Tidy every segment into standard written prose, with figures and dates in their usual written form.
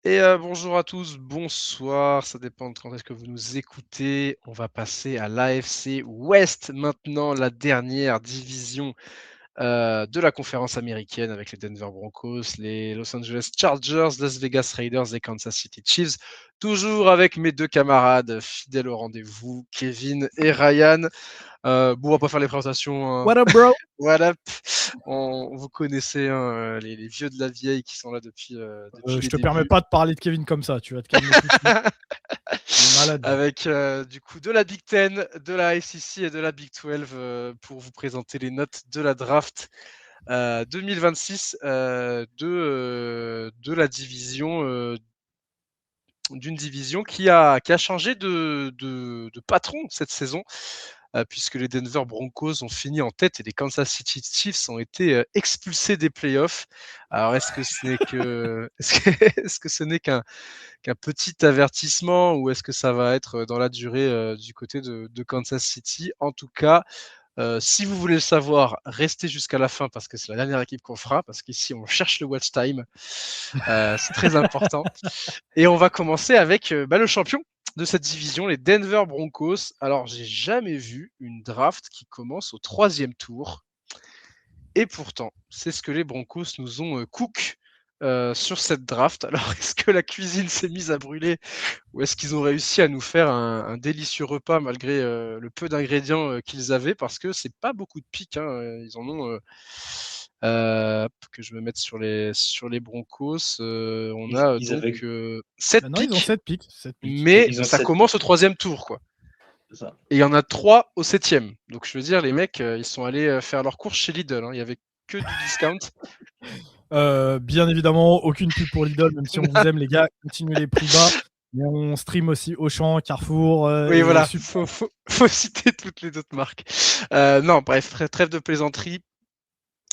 Et bonjour à tous, bonsoir, ça dépend de quand est-ce que vous nous écoutez. On va passer à l'AFC West maintenant, la dernière division, de la conférence américaine avec les Denver Broncos, les Los Angeles Chargers, Las Vegas Raiders et Kansas City Chiefs. Toujours avec mes 2 camarades fidèles au rendez-vous, Kevin et Ryan. Bon, on va pas faire les présentations, hein. What up, bro? Voilà, vous connaissez, hein, les vieux de la vieille qui sont là depuis Je les te permets débuts. pas de parler de Kevin comme ça, tu vas te calmer tout de suite. Il est malade, lui. Avec, du coup, de la Big Ten, de la SEC et de la Big 12, pour vous présenter les notes de la draft, 2026, de la division, d'une division qui a changé de patron cette saison, puisque les Denver Broncos ont fini en tête et les Kansas City Chiefs ont été, expulsés des playoffs. Alors est-ce que ce n'est que est-ce que ce n'est qu'un petit avertissement ou est-ce que ça va être dans la durée du côté de Kansas City? En tout cas, si vous voulez le savoir, restez jusqu'à la fin parce que c'est la dernière équipe qu'on fera, parce qu'ici on cherche le watch time. C'est très important. Et on va commencer avec le champion de cette division, les Denver Broncos. Alors, j'ai jamais vu une draft qui commence au 3e tour. Et pourtant, c'est ce que les Broncos nous ont cook sur cette draft. Alors, est-ce que la cuisine s'est mise à brûler ou est-ce qu'ils ont réussi à nous faire un délicieux repas malgré le peu d'ingrédients qu'ils avaient? Parce que c'est pas beaucoup de pics, hein, ils en ont, que je me mette sur les Broncos, on Ils a ils avaient 7 Ah non, ils ont pics, 7 picks, 7 picks. mais ils ont ça 7 commence au pics, 3e tour, quoi. c'est ça. Et il y en a 3 au 7e. Donc je veux dire, les mecs, ils sont allés faire leurs courses chez Lidl, hein. Il y avait que du discount. Bien évidemment, aucune pub pour Lidl, même si on vous aime, les gars, continuez les prix bas. Mais on stream aussi Auchan, Carrefour Oui, et voilà, Super. faut citer toutes les autres marques. Non, bref, trêve de plaisanterie.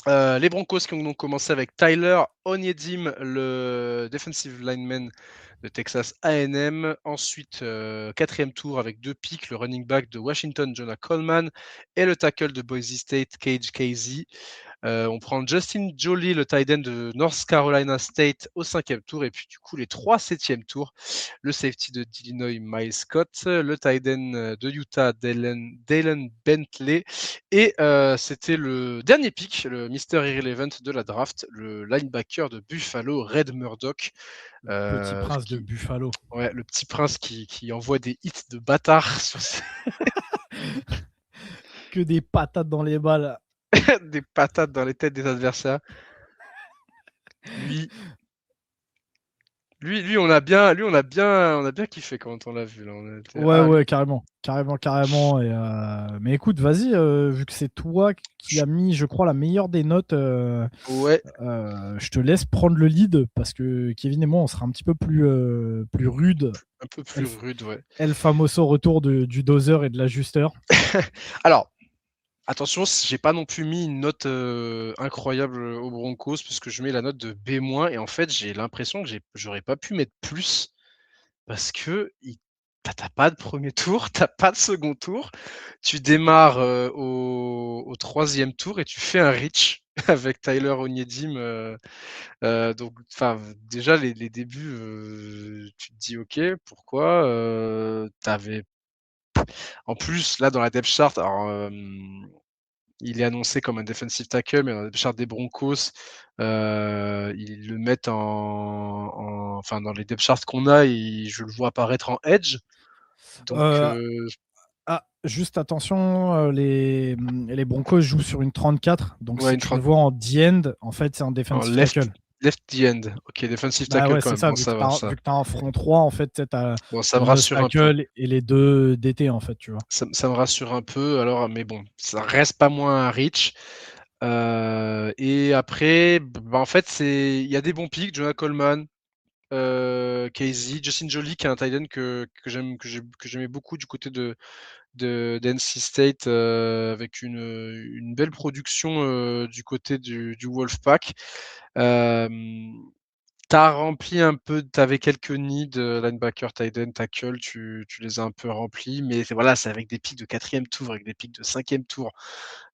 Les Broncos qui ont donc commencé avec Tyler Onyedim, le defensive lineman de Texas A&M. Ensuite, 4e tour avec 2 picks, le running back de Washington, Jonah Coleman, et le tackle de Boise State, Cage Casey. On prend Justin Joly, le tight end de North Carolina State, au 5e tour. Et puis, du coup, les 3 7e tours, le safety d'Illinois, Miles Scott, le tight end de Utah, Dalen Bentley. Et c'était le dernier pick, le Mister Irrelevant de la draft, le linebacker de Buffalo, Red Murdoch. Petit prince de Qui, Buffalo. ouais, le petit prince qui envoie des hits de bâtard sur Que des patates dans les balles. des patates dans les têtes des adversaires. Lui, on a bien kiffé quand on l'a vu là. On était, Ouais, lui. ouais, carrément. Carrément, carrément. Mais écoute, vas-y, vu que c'est toi qui as mis, je crois, la meilleure des notes, Ouais, je te laisse prendre le lead parce que Kevin et moi, on sera un petit peu plus rude. un peu plus El, rude, ouais. El Famoso retour du doseur et de l'ajusteur. Alors, attention, j'ai pas non plus mis une note incroyable aux Broncos puisque je mets la note de B-, et en fait, j'ai l'impression que j'aurais pas pu mettre plus parce que t'as pas de premier tour, t'as pas de second tour. Tu démarres au 3e tour et tu fais un reach avec Tyler Onyedim. Donc, déjà, les débuts, tu te dis ok, pourquoi en plus, là, dans la depth chart, alors, il est annoncé comme un defensive tackle, mais dans la depth chart des Broncos, ils le mettent enfin, dans les depth charts qu'on a, je le vois apparaître en edge. Donc, Euh, Juste attention, les Broncos jouent sur une 34, donc ouais, si une tu le 30 vois en D-end, en fait, c'est un en defensive left, tackle. left the end. Ok, defensive Bah tackle ouais, quand c'est même. ça, Bon, ça va, ça. vu que t'as un front 3, en fait, tu as Bon, ça me le nose rassure un peu. tackle et les deux DT, en fait, tu vois. Ça me rassure un peu. Alors, mais bon, ça reste pas moins un reach. Et après, en fait, il y a des bons picks. Jonah Coleman, Casey, Justin Joly, qui est un tight end que j'aimais beaucoup du côté de d'NC State, avec une belle production du côté du Wolfpack. T'as rempli un peu, t'avais quelques needs, linebacker, tight end, tackle, tu les as un peu remplis, mais voilà, c'est avec des pics de 4e tour, avec des pics de 5e tour.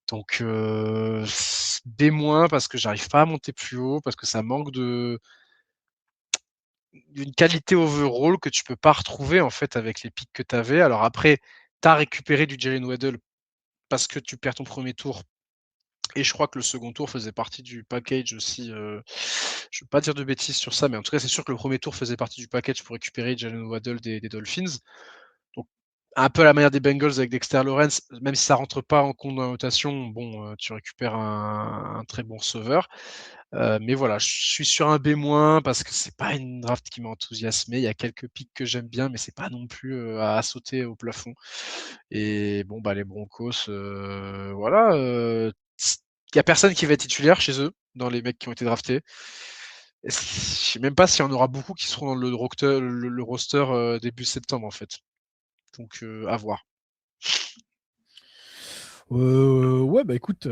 Donc B- parce que j'arrive pas à monter plus haut, parce que ça manque une qualité overall que tu peux pas retrouver, en fait, avec les picks que tu avais. Alors après, tu as récupéré du Jalen Waddle parce que tu perds ton premier tour et je crois que le second tour faisait partie du package aussi, je veux pas dire de bêtises sur ça, mais en tout cas, c'est sûr que le premier tour faisait partie du package pour récupérer Jalen Waddle des Dolphins. Donc un peu à la manière des Bengals avec Dexter Lawrence, même si ça rentre pas en compte dans la notation, bon, tu récupères un très bon receveur. Mais voilà, je suis sur un B- parce que c'est pas une draft qui m'a enthousiasmé. Il y a quelques picks que j'aime bien, mais c'est pas non plus, à sauter au plafond et bon, bah, les Broncos, voilà, il y a personne qui va être titulaire chez eux, dans les mecs qui ont été draftés. Je sais même pas s'il y en aura beaucoup qui seront dans le roster, début septembre, en fait. Donc à voir. Ouais, bah écoute,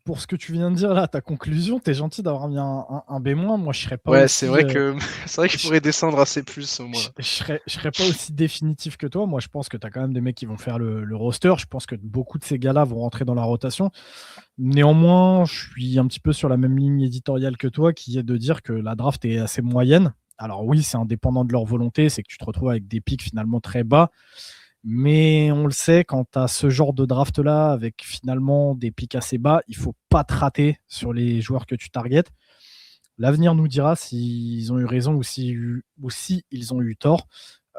pour ce que tu viens de dire là, ta conclusion, t'es gentil d'avoir mis un B-. Moi, je serais pas Ouais, c'est aussi. vrai que c'est vrai que je Je pourrais descendre assez plus, au moins je là. serais pas aussi définitif que toi. Moi, je pense que tu as quand même des mecs qui vont faire le roster. Je pense que beaucoup de ces gars-là vont rentrer dans la rotation. Néanmoins, je suis un petit peu sur la même ligne éditoriale que toi, qui est de dire que la draft est assez moyenne. Alors oui, c'est indépendant de leur volonté, c'est que tu te retrouves avec des pics finalement très bas. Mais on le sait, quand tu as ce genre de draft-là, avec finalement des pics assez bas, il ne faut pas te rater sur les joueurs que tu targetes. L'avenir nous dira s'ils ont eu raison ou si ils ont eu tort.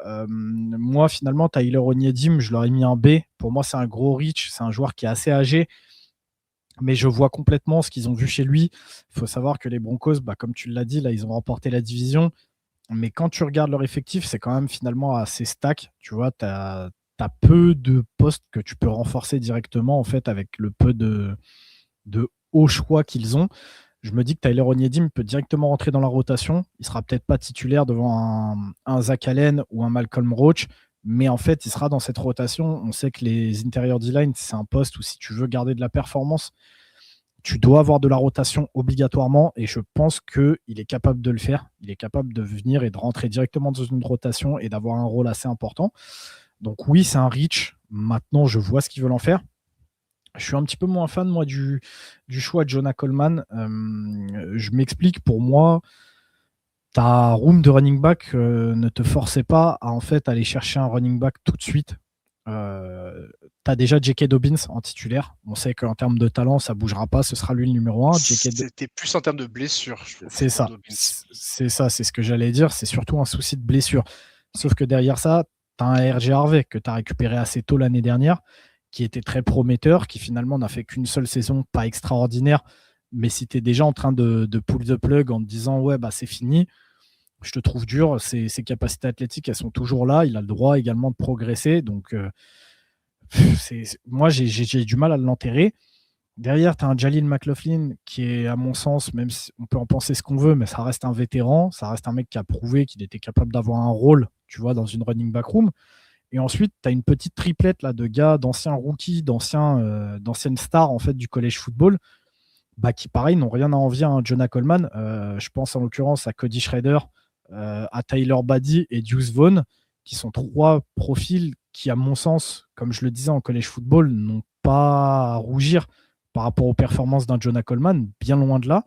Moi, finalement, Tyler Onyedim, je leur ai mis un B. Pour moi, c'est un gros reach. C'est un joueur qui est assez âgé, mais je vois complètement ce qu'ils ont vu chez lui. Il faut savoir que les Broncos, bah, comme tu l'as dit, là, ils ont remporté la division. Mais quand tu regardes leur effectif, c'est quand même finalement assez stack. Tu vois, tu as peu de postes que tu peux renforcer directement en fait avec le peu de hauts choix qu'ils ont. Je me dis que Tyler Onyedim peut directement rentrer dans la rotation. Il sera peut-être pas titulaire devant un Zach Allen ou un Malcolm Roach, mais en fait, il sera dans cette rotation. On sait que les intérieurs D-line, c'est un poste où si tu veux garder de la performance, tu dois avoir de la rotation obligatoirement et je pense qu'il est capable de le faire. Il est capable de venir et de rentrer directement dans une rotation et d'avoir un rôle assez important. Donc oui, c'est un reach. Maintenant, je vois ce qu'ils veulent en faire. Je suis un petit peu moins fan, moi, du choix de Jonah Coleman. Je m'explique, pour moi, ta room de running back ne te forçait pas à en fait aller chercher un running back tout de suite. Tu as déjà J.K. Dobbins en titulaire. On sait qu'en termes de talent, ça ne bougera pas. Ce sera lui le numéro 1. C'était plus en termes de blessure, je trouve, C'est pour ça. Dobbins. C'est ça, c'est ce que j'allais dire. C'est surtout un souci de blessure. Sauf que derrière ça, tu as un RG Harvey que tu as récupéré assez tôt l'année dernière, qui était très prometteur, qui finalement n'a fait qu'une seule saison, pas extraordinaire. Mais si tu es déjà en train de pull the plug en te disant ouais, bah c'est fini, je te trouve dur. Ses capacités athlétiques, elles sont toujours là. Il a le droit également de progresser. Donc, moi, j'ai du mal à l'enterrer. Derrière, tu as un Jalil McLaughlin qui est, à mon sens, même si on peut en penser ce qu'on veut, mais ça reste un vétéran. Ça reste un mec qui a prouvé qu'il était capable d'avoir un rôle, tu vois, dans une running back room. Et ensuite, tu as une petite triplette là, de gars, d'anciens rookies, d'anciennes stars en fait, du college football, bah, qui, pareil, n'ont rien à envier à un Jonah Coleman. Je pense en l'occurrence à Cody Schrader, à Tyler Badie et Deuce Vaughn, qui sont trois profils qui, à mon sens, comme je le disais en college football, n'ont pas à rougir par rapport aux performances d'un Jonah Coleman, bien loin de là.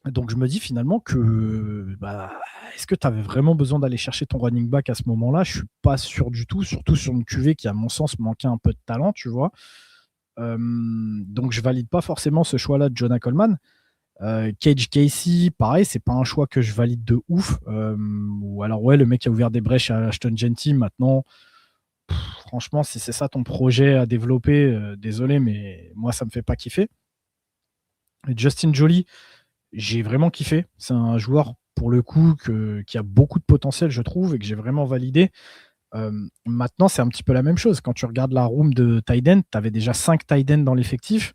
Donc je me dis finalement que bah, est-ce que tu avais vraiment besoin d'aller chercher ton running back à ce moment-là? Je suis pas sûr du tout, surtout sur une QV qui, à mon sens, manquait un peu de talent, tu vois. Donc je valide pas forcément ce choix-là de Jonah Coleman. Cage Casey, pareil, c'est pas un choix que je valide de ouf. Ou alors ouais, le mec a ouvert des brèches à Ashton Genty. Maintenant, franchement, si c'est ça ton projet à développer, désolé, mais moi ça me fait pas kiffer. Et Justin Joly, j'ai vraiment kiffé. C'est un joueur pour le coup qui a beaucoup de potentiel, je trouve, et que j'ai vraiment validé. Maintenant, c'est un petit peu la même chose. Quand tu regardes la room de Tyden, tu avais déjà 5 Tyden dans l'effectif.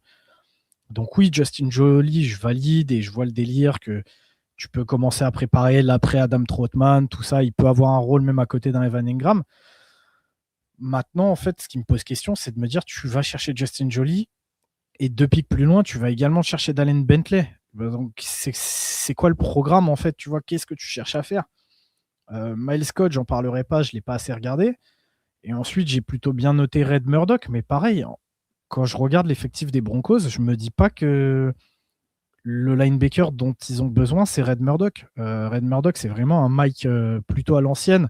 Donc oui, Justin Joly, je valide et je vois le délire que tu peux commencer à préparer l'après Adam Trautman, tout ça. Il peut avoir un rôle même à côté d'un Evan Engram. Maintenant, en fait, ce qui me pose question, c'est de me dire, tu vas chercher Justin Joly et 2 pics plus loin, tu vas également chercher Dallin Bentley. Donc, c'est quoi le programme, en fait? Tu vois, qu'est-ce que tu cherches à faire? Miles Scott, j'en parlerai pas, je ne l'ai pas assez regardé. Et ensuite, j'ai plutôt bien noté Red Murdoch, mais pareil, quand je regarde l'effectif des Broncos, je me dis pas que le linebacker dont ils ont besoin, c'est Red Murdoch. Red Murdoch, c'est vraiment un Mike plutôt à l'ancienne,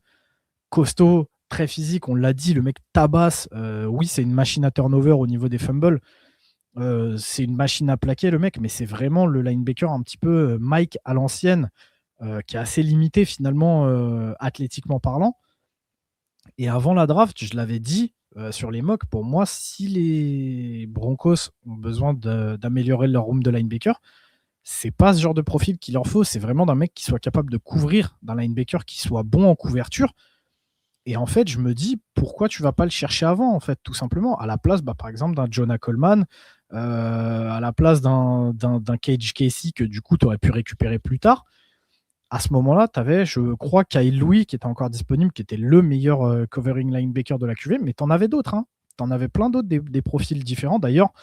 costaud, très physique. On l'a dit, le mec tabasse. Oui, c'est une machine à turnover au niveau des fumbles. C'est une machine à plaquer, le mec, mais c'est vraiment le linebacker un petit peu Mike à l'ancienne, qui est assez limité finalement, athlétiquement parlant. Et avant la draft, je l'avais dit sur les mocks, pour moi, si les Broncos ont besoin d'améliorer leur room de linebacker, c'est pas ce genre de profil qu'il leur faut. C'est vraiment d'un mec qui soit capable de couvrir, d'un linebacker qui soit bon en couverture. Et en fait, je me dis, pourquoi tu vas pas le chercher avant, en fait, tout simplement, à la place, par exemple, d'un Jonah Coleman, à la place d'un Cage Casey que du coup, tu aurais pu récupérer plus tard. À ce moment-là, tu avais, je crois, Kyle Louis qui était encore disponible, qui était le meilleur covering linebacker de la QV, mais tu en avais d'autres. Hein. Tu en avais plein d'autres, des profils différents. D'ailleurs,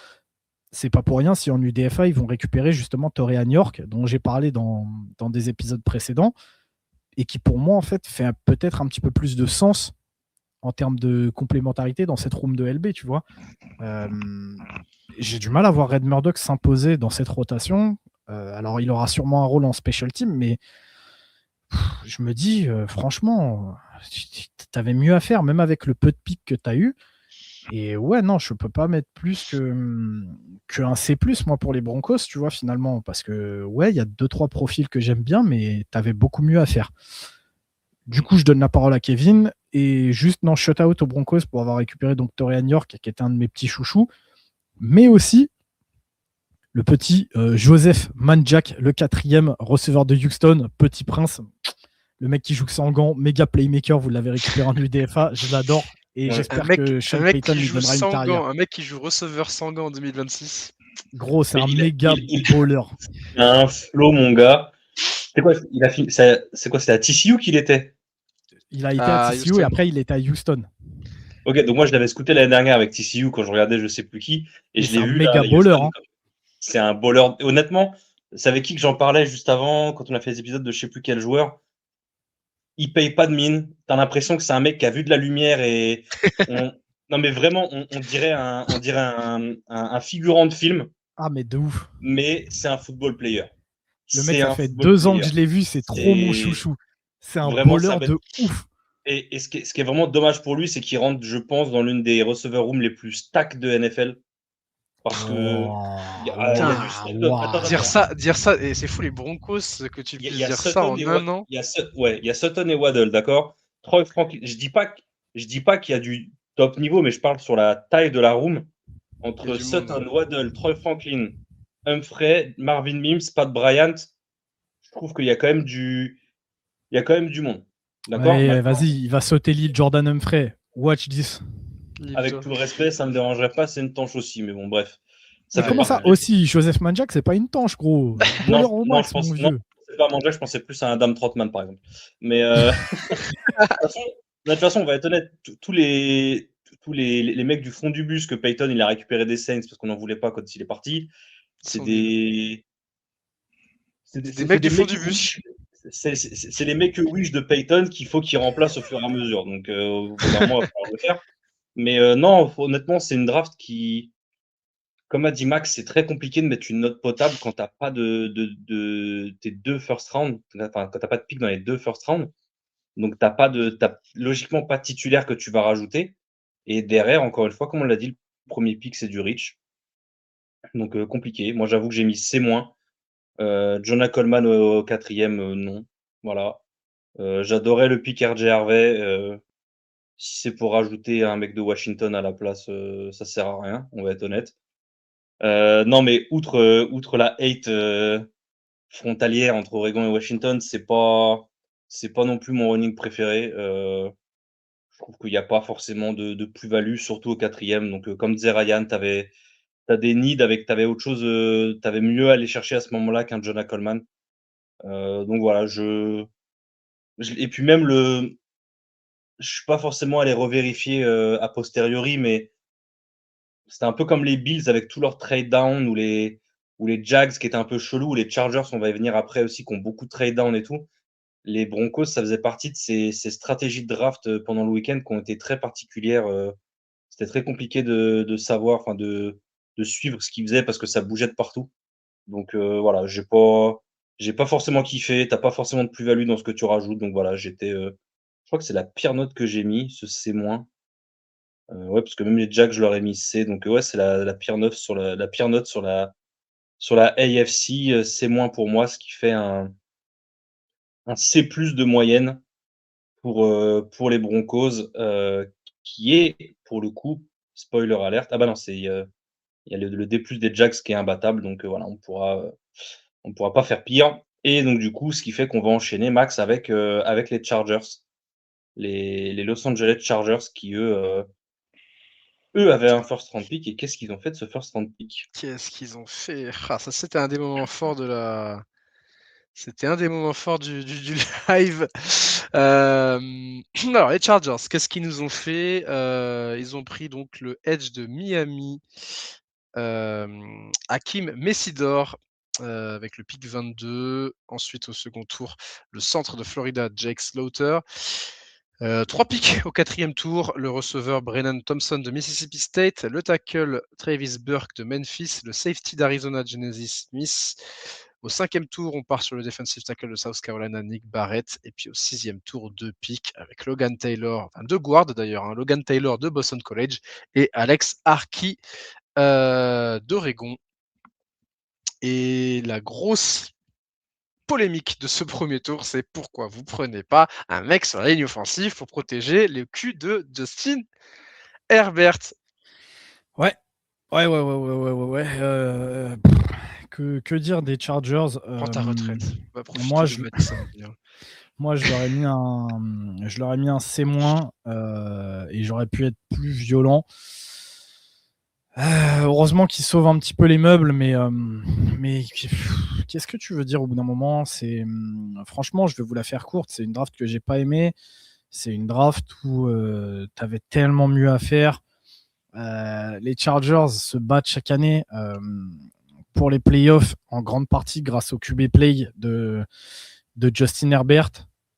c'est pas pour rien si en UDFA, ils vont récupérer justement Toréan York, dont j'ai parlé dans des épisodes précédents, et qui pour moi, en fait, fait peut-être un petit peu plus de sens en termes de complémentarité dans cette room de LB, tu vois. J'ai du mal à voir Red Murdoch s'imposer dans cette rotation. Alors, il aura sûrement un rôle en special team, mais je me dis, franchement, tu avais mieux à faire, même avec le peu de pics que tu as eu. Et ouais, non, je peux pas mettre plus qu'un C+, moi, pour les Broncos, tu vois, finalement. Parce que, ouais, il y a 2-3 profils que j'aime bien, mais tu avais beaucoup mieux à faire. Du coup, je donne la parole à Kevin. Et juste, non, shout-out aux Broncos pour avoir récupéré donc Toréan York, qui était un de mes petits chouchous. Mais aussi, le petit Joseph Manjack, le 4e receveur de Houston, petit prince. Le mec qui joue sans gants, méga playmaker, vous l'avez récupéré en UDFA, je l'adore. Et j'espère que Sean Payton lui donnera une carrière. Un mec qui joue receveur sans gants en 2026. Gros, c'est un méga bowler. Il a un flow, mon gars. C'est quoi, c'est quoi, c'est à TCU qu'il était? Il a été à TCU et après il était à Houston. Ok, donc moi je l'avais scouté l'année dernière avec TCU quand je regardais je sais plus qui. Et je l'ai vu là. C'est un méga bowler. Hein. C'est un bowler. Honnêtement, c'est avec qui que j'en parlais juste avant, quand on a fait les épisodes de je sais plus quel joueur. Il paye pas de mine. T'as l'impression que c'est un mec qui a vu de la lumière et non mais vraiment, on dirait un figurant de film. Ah mais de ouf. Mais c'est un football player. Le mec, ça fait 2 ans que je l'ai vu, c'est trop mon chouchou. C'est un bowler de ouf. Et ce qui est vraiment dommage pour lui, c'est qu'il rentre, je pense, dans l'une des receveur rooms les plus stack de NFL. Parce que dire ça, et c'est fou les Broncos que tu puisses dire ça en un an. Il y a Sutton et Waddle, d'accord. Troy Franklin, je dis pas qu'il y a du top niveau, mais je parle sur la taille de la room entre Sutton, Waddle, Troy Franklin, Humphrey, Marvin Mims, Pat Bryant. Je trouve qu'il y a quand même du monde. D'accord. Ouais, vas-y, il va sauter l'île Jordan Humphrey. Watch this. Avec tout le respect, ça me dérangerait pas, c'est une tanche aussi, mais bon, bref. Ça mais comment ça aussi, Joseph Manjack, c'est pas une tanche, gros. Non, je pense c'est pas Manjack, je pensais plus à un Dame Trotman, par exemple. Mais de toute façon, on va être honnête, tous les mecs du fond du bus que Payton il a récupéré des Saints parce qu'on n'en voulait pas quand il est parti, c'est des mecs du fond du bus. C'est les mecs wish de Payton qu'il faut qu'il remplace au fur et à mesure. Donc, au bout d'un mois, il va falloir le faire. Mais non, honnêtement, c'est une draft qui, comme a dit Max, c'est très compliqué de mettre une note potable quand tu n'as pas de tes 2 first round, enfin, quand tu n'as pas de pick dans les 2 first round. Donc, tu n'as logiquement pas de titulaire que tu vas rajouter. Et derrière, encore une fois, comme on l'a dit, le premier pick, c'est du Rich. Donc, compliqué. Moi, j'avoue que j'ai mis C-. Jonah Coleman au 4e, non. Voilà. J'adorais le pick RJ Harvey. Si c'est pour rajouter un mec de Washington à la place, ça sert à rien, on va être honnête. Non, mais outre la hate frontalière entre Oregon et Washington, c'est pas non plus mon running préféré. Je trouve qu'il n'y a pas forcément de plus-value, surtout au 4e. Donc, comme disait Ryan, t'as des needs t'avais autre chose, t'avais mieux à aller chercher à ce moment-là qu'un Jonah Coleman. Donc voilà, et puis même je suis pas forcément allé revérifier a posteriori, mais c'était un peu comme les Bills avec tout leur trade down ou les Jags qui étaient un peu chelous, ou les Chargers, on va y venir après aussi, qui ont beaucoup de trade down et tout. Les Broncos, ça faisait partie de ces stratégies de draft pendant le week-end qui ont été très particulières. C'était très compliqué de savoir, enfin de suivre ce qu'ils faisaient parce que ça bougeait de partout. Donc voilà, j'ai pas forcément kiffé. T'as pas forcément de plus-value dans ce que tu rajoutes. Donc voilà, je crois que c'est la pire note que j'ai mis, ce C-. Ouais, parce que même les Jacks, je leur ai mis C. Donc ouais, c'est la pire note la pire note sur la AFC, C- pour moi, ce qui fait un C+ de moyenne pour les Broncos, qui est pour le coup, spoiler alert, ah bah non, il y a le D+ des Jags qui est imbattable, donc voilà, on pourra pas faire pire. Et donc du coup, ce qui fait qu'on va enchaîner, Max, avec les Chargers, les Los Angeles Chargers qui eux avaient un first round pick. Et qu'est-ce qu'ils ont fait de ce first round pick? Qu'est-ce qu'ils ont fait? Ah, ça, c'était un des moments forts C'était un des moments forts du live. Alors, les Chargers, qu'est-ce qu'ils nous ont fait? Ils ont pris donc le edge de Miami, Hakeem Messidor, avec le pick 22. Ensuite, au second tour, le centre de Florida, Jake Slaughter. 3 picks au 4e tour, le receveur Brennan Thompson de Mississippi State, le tackle Travis Burke de Memphis, le safety d'Arizona Genesis Smith. Au 5e tour, on part sur le defensive tackle de South Carolina, Nick Barrett. Et puis au 6e tour, 2 picks avec Logan Taylor, enfin 2 guards d'ailleurs, hein, Logan Taylor de Boston College et Alex Harkey d'Oregon. Et la grosse polémique de ce premier tour, c'est pourquoi vous prenez pas un mec sur la ligne offensive pour protéger le cul de Justin Herbert. Ouais. Que dire des Chargers? Prends ta retraite. Va profiter Moi, de Madison. Moi, je leur ai mis un C-, et j'aurais pu être plus violent. Heureusement qu'ils sauvent un petit peu les meubles, mais qu'est-ce que tu veux dire au bout d'un moment? Franchement, je vais vous la faire courte. C'est une draft que j'ai pas aimée. C'est une draft où tu avais tellement mieux à faire. Les Chargers se battent chaque année pour les playoffs, en grande partie grâce au QB play de Justin Herbert.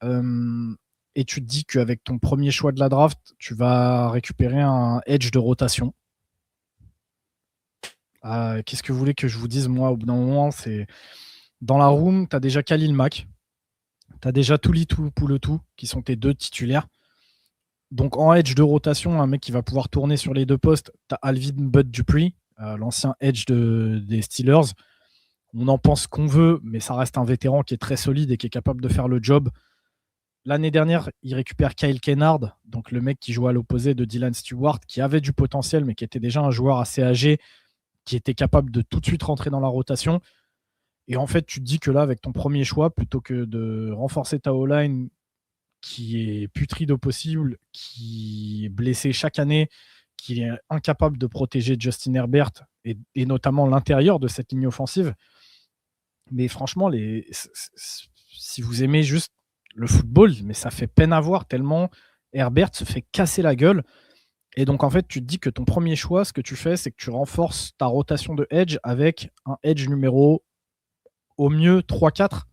Et tu te dis qu'avec ton premier choix de la draft, tu vas récupérer un edge de rotation. Qu'est-ce que vous voulez que je vous dise, moi, au bout d'un moment, c'est dans la room, tu as déjà Khalil Mack, tu as déjà Tuli Tuipulotu, qui sont tes 2 titulaires. Donc en edge de rotation, un mec qui va pouvoir tourner sur les 2 postes, tu as Alvin Bud Dupree, l'ancien edge des Steelers. On en pense qu'on veut, mais ça reste un vétéran qui est très solide et qui est capable de faire le job. L'année dernière, il récupère Kyle Kennard, donc le mec qui jouait à l'opposé de Dylan Stewart, qui avait du potentiel, mais qui était déjà un joueur assez âgé, qui était capable de tout de suite rentrer dans la rotation. Et en fait, tu te dis que là, avec ton premier choix, plutôt que de renforcer ta O-line, qui est putride au possible, qui est blessé chaque année, qui est incapable de protéger Justin Herbert, et notamment l'intérieur de cette ligne offensive. Mais franchement, si vous aimez juste le football, mais ça fait peine à voir tellement Herbert se fait casser la gueule. Et donc, en fait, tu te dis que ton premier choix, ce que tu fais, c'est que tu renforces ta rotation de edge avec un edge numéro au mieux 3-4.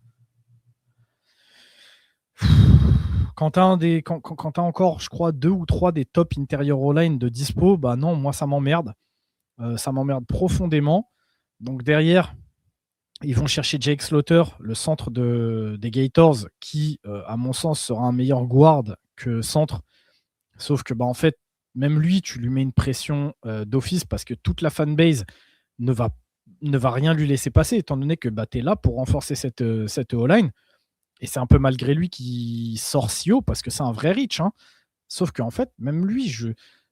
Quand tu as encore, je crois, 2 ou 3 des top interior O-line de dispo, bah non, moi, ça m'emmerde. Ça m'emmerde profondément. Donc, derrière, ils vont chercher Jake Slaughter, le centre des Gators, qui, à mon sens, sera un meilleur guard que centre. Sauf que, bah, en fait, même lui, tu lui mets une pression d'office parce que toute la fanbase ne va rien lui laisser passer, étant donné que bah, tu es là pour renforcer cette O-line. Et c'est un peu malgré lui qui sort si haut parce que c'est un vrai reach. Hein. Sauf qu'en fait, même lui,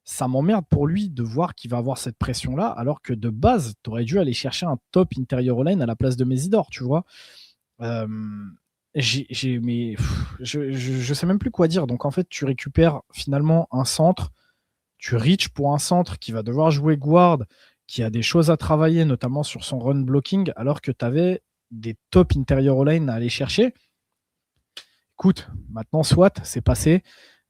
ça m'emmerde pour lui de voir qu'il va avoir cette pression-là, alors que de base, tu aurais dû aller chercher un top interior O-line à la place de Messidor, tu vois. Mais je sais même plus quoi dire. Donc en fait, tu récupères finalement un centre, tu reach pour un centre qui va devoir jouer guard, qui a des choses à travailler, notamment sur son run blocking, alors que tu avais des top interior O-line à aller chercher. Écoute, maintenant, soit, c'est passé.